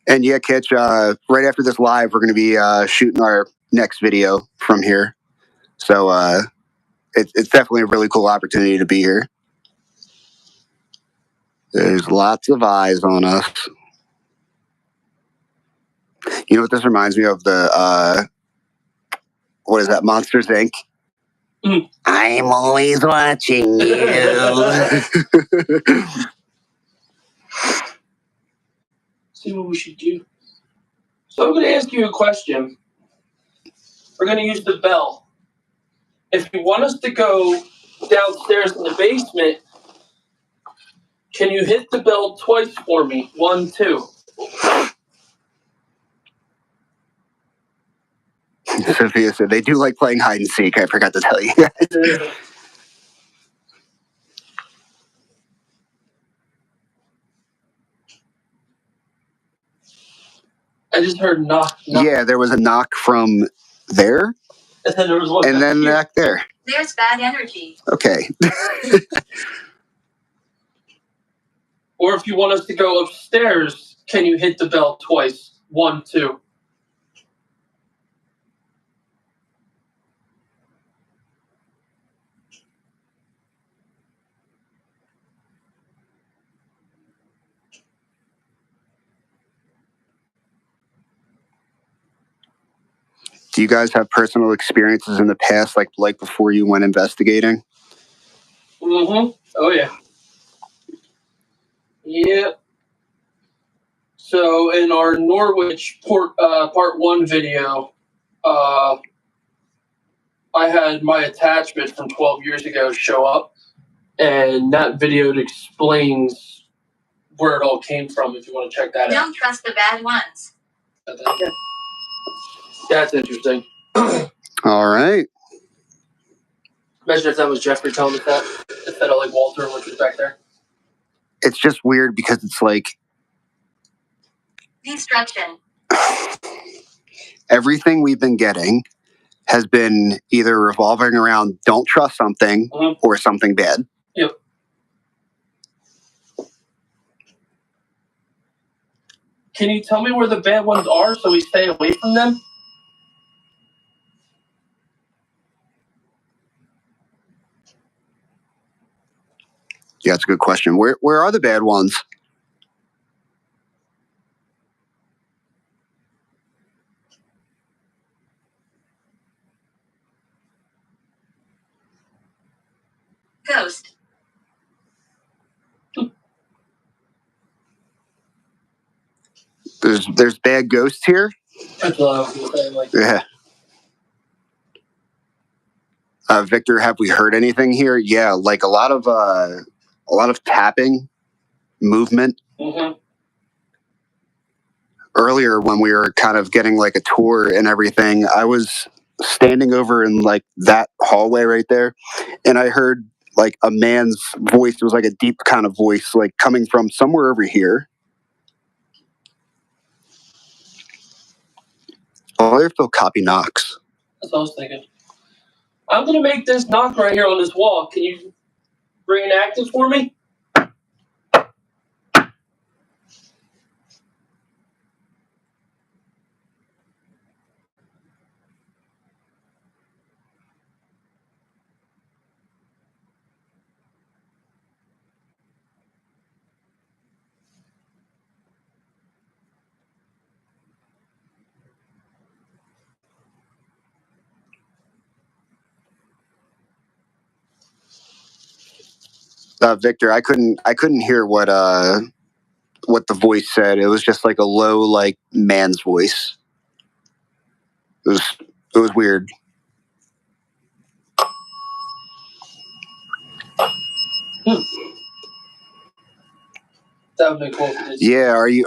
And yeah, Kitch, right after this live, we're going to be shooting our next video from here. So it's definitely a really cool opportunity to be here. There's lots of eyes on us. You know what this reminds me of? The, what is that, Monsters, Inc.? Mm. I'm always watching you. see what we should do. So I'm going to ask you a question. We're going to use the bell. If you want us to go downstairs in the basement, can you hit the bell twice for me? 1, 2. Sophia said they do like playing hide and seek. I forgot to tell you guys. I just heard knock. Yeah, there was a knock from there, And then there was one and then here. back there. There's bad energy. Okay. Or if you want us to go upstairs, can you hit the bell twice? 1, 2. Do you guys have personal experiences in the past, like before you went investigating? Mm-hmm. Oh, yeah. Yeah. So in our Norwich part 1 video, I had my attachment from 12 years ago show up, and that video explains where it all came from if you want to check that out. Don't trust the bad ones. That's interesting. All right. Imagine if that was Jeffrey telling us that instead of like Walter, which was back there. It's just weird because it's like Destruction. everything we've been getting has been either revolving around don't trust something or something bad. Yep. Can you tell me where the bad ones are so we stay away from them? Yeah, that's a good question. Where are the bad ones? Ghost. There's bad ghosts here. That's what I was gonna say. Like, Yeah. Victor, have we heard anything here? Yeah, like a lot of tapping, movement. mm-hmm. Earlier when we were kind of getting like a tour and everything, I was standing over in like that hallway right there, and I heard like a man's voice. It was like a deep kind of voice, like coming from somewhere over here. Oh, I wonder if they'll copy knocks. That's what I was thinking. I'm gonna make this knock right here on this wall. Can you reenact it for me? Victor, I couldn't hear what the voice said. It was just like a low, like man's voice. It was weird. That would be cool. Yeah. Are you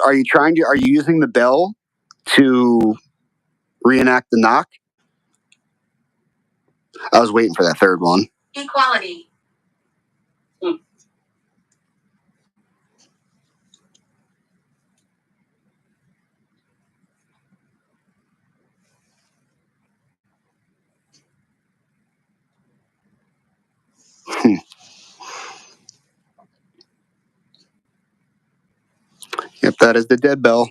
using the bell to reenact the knock? I was waiting for that third one. Equality. Yep, that is the dead bell.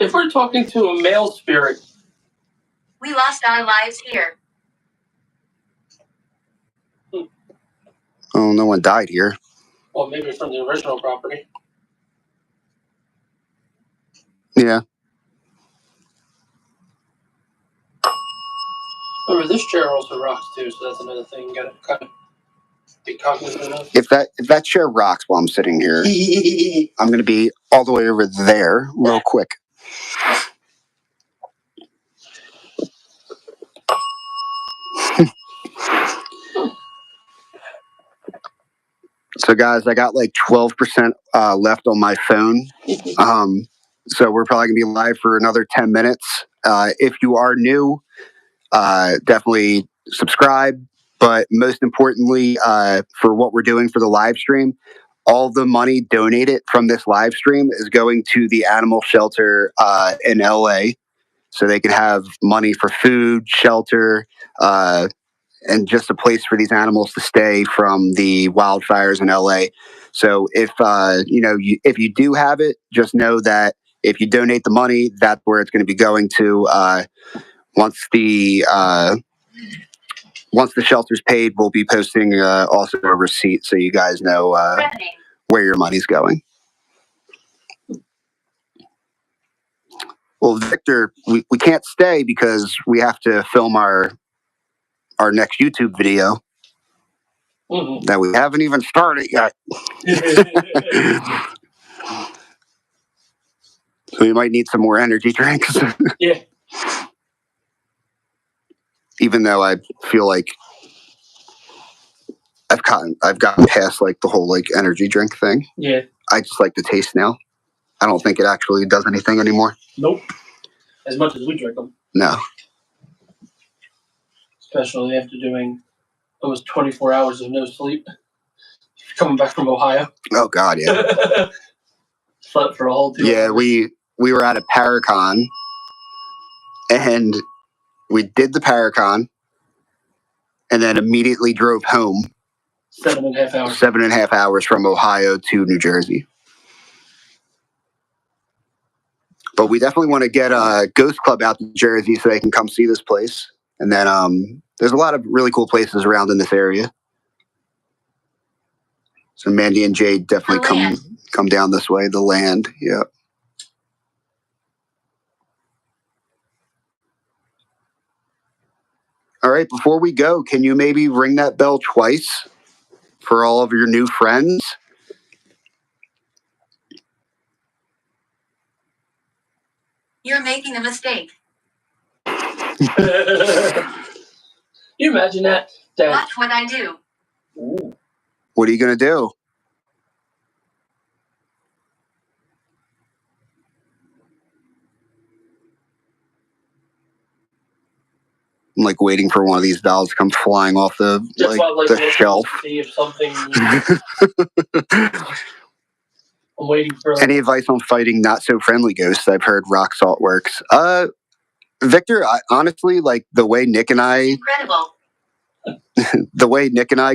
If we're talking to a male spirit, We lost our lives here. Oh, no one died here. well, maybe from the original property. Yeah. Remember, this chair also rocks too, so that's another thing you gotta kind of be cognizant of. If that chair rocks while I'm sitting here, I'm gonna be all the way over there real quick. So guys, I got like 12% left on my phone. So we're probably gonna be live for another 10 minutes. If you are new, definitely subscribe. But most importantly, for what we're doing for the live stream, all the money donated from this live stream is going to the animal shelter in LA, so they can have money for food, shelter, and just a place for these animals to stay from the wildfires in LA. So if if you do have it, just know that if you donate the money, that's where it's going to be going to. Once the shelter's paid, we'll be posting also a receipt so you guys know where your money's going. Well, Victor, we can't stay because we have to film our next YouTube video that we haven't even started yet. So we might need some more energy drinks. Yeah. Even though I feel like I've gotten past like the whole like energy drink thing. Yeah. I just like the taste now. I don't think it actually does anything anymore. Nope. As much as we drink them. No. Especially after doing almost 24 hours of no sleep. Coming back from Ohio. Oh God, yeah. Slept for a whole 2 hours. Yeah, we were at a Paracon, and we did the Paracon, and then immediately drove home. 7.5 hours. 7.5 hours from Ohio to New Jersey. But we definitely want to get Ghost Club out to Jersey so they can come see this place. And then there's a lot of really cool places around in this area. So Mandy and Jade definitely come down this way. The land, yeah. All right, before we go, can you maybe ring that bell twice for all of your new friends? You're making a mistake. You imagine that? Watch what I do. Ooh. What are you going to do? I'm like waiting for one of these dolls to come flying off the the shelf. See if something. I'm waiting for. Any advice on fighting not so friendly ghosts? I've heard rock salt works. Victor, honestly, like the way Nick and I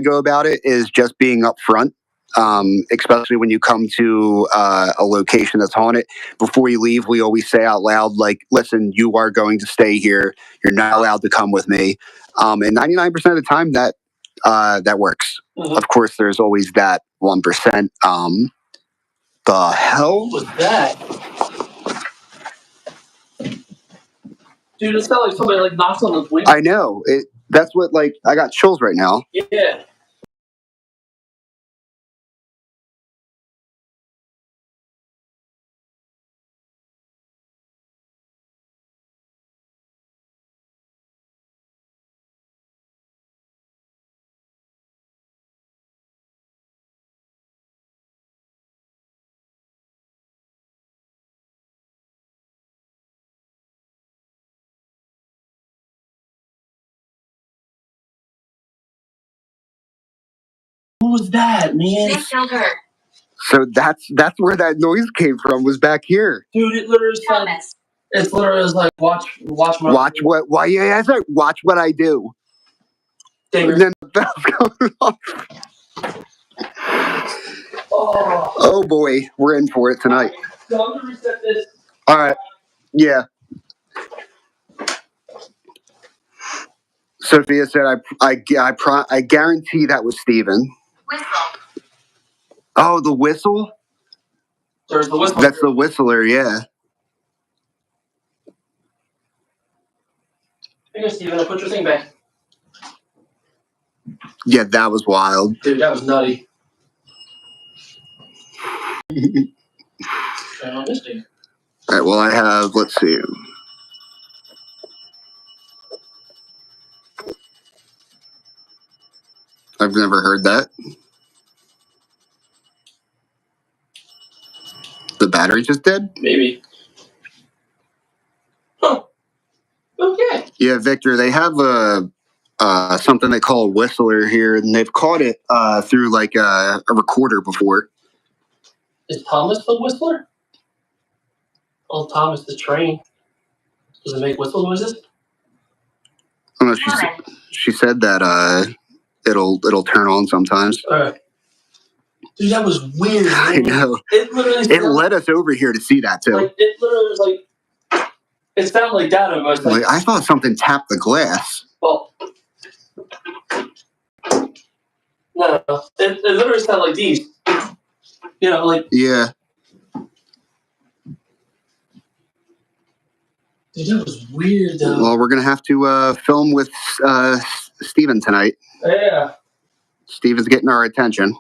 go about it is just being upfront. Especially when you come to a location that's haunted. Before you leave, we always say out loud, like, listen, you are going to stay here. You're not allowed to come with me. And 99% of the time that works. Mm-hmm. Of course, there's always that 1%. The hell was that? Dude, it sounded like somebody like knocked on the window. I know. That's what, like, I got chills right now. Yeah. was that, man? Nick killed her. So that's where that noise came from. Was back here. Dude, it literally said. Thomas. It's literally was like watch Watch what? Why? Yeah, I said watch what I do. Danger. And then the bell's going off. Oh boy, we're in for it tonight. So I'm gonna reset this. All right. Yeah. Sophia said, I guarantee that was Steven. Whistle. Oh, the whistle? There's the whistle. That's the whistler, yeah. Here you go, Steven. I'll put your thing back. Yeah, that was wild. Dude, that was nutty. All right, well, I have, let's see. I've never heard that. The battery just dead? Maybe. Huh. Okay. Yeah, Victor, they have something they call a whistler here, and they've caught it through like a recorder before. Is Thomas the whistler? Oh, Thomas the train. Does it make whistle noises? I don't know, she said that it'll turn on sometimes. Alright. Dude, that was weird. I know. It literally It led us over here to see that too. like it literally was like it sounded like that almost. Like, I thought something tapped the glass. Well, no. It literally sounded like these. You know, like Yeah. dude, that was weird though. Well, we're gonna have to film with Steven tonight. Yeah. Steven's getting our attention.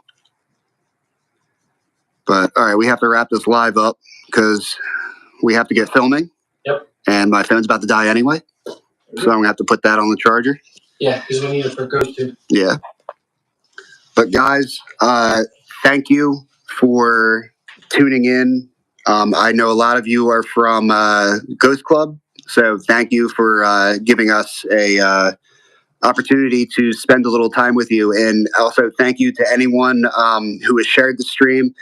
But all right, we have to wrap this live up because we have to get filming. Yep. And my phone's about to die anyway, so I'm gonna have to put that on the charger. Yeah, because we need it for Ghost too. Yeah. But guys, thank you for tuning in. I know a lot of you are from Ghost Club, so thank you for giving us a opportunity to spend a little time with you. And also thank you to anyone who has shared the stream,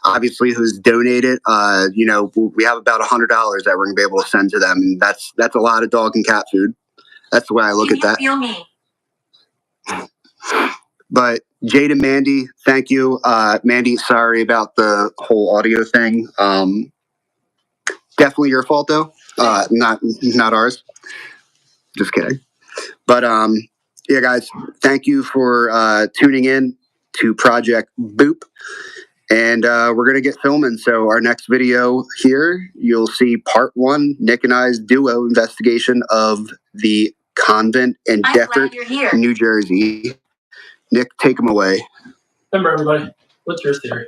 obviously who's donated. You know, we have about $100 that we're gonna be able to send to them, and that's a lot of dog and cat food. That's the way I look at that. Feel me. But Jade and Mandy, thank you. Mandy, sorry about the whole audio thing. Definitely your fault though. Not ours. Just kidding. But yeah, guys, thank you for tuning in to Project Boop. And we're going to get filming. So our next video here, you'll see part 1, Nick and I's duo investigation of the convent in I'm Deptford, glad you're here. New Jersey. Nick, take them away. Remember, everybody, what's your theory?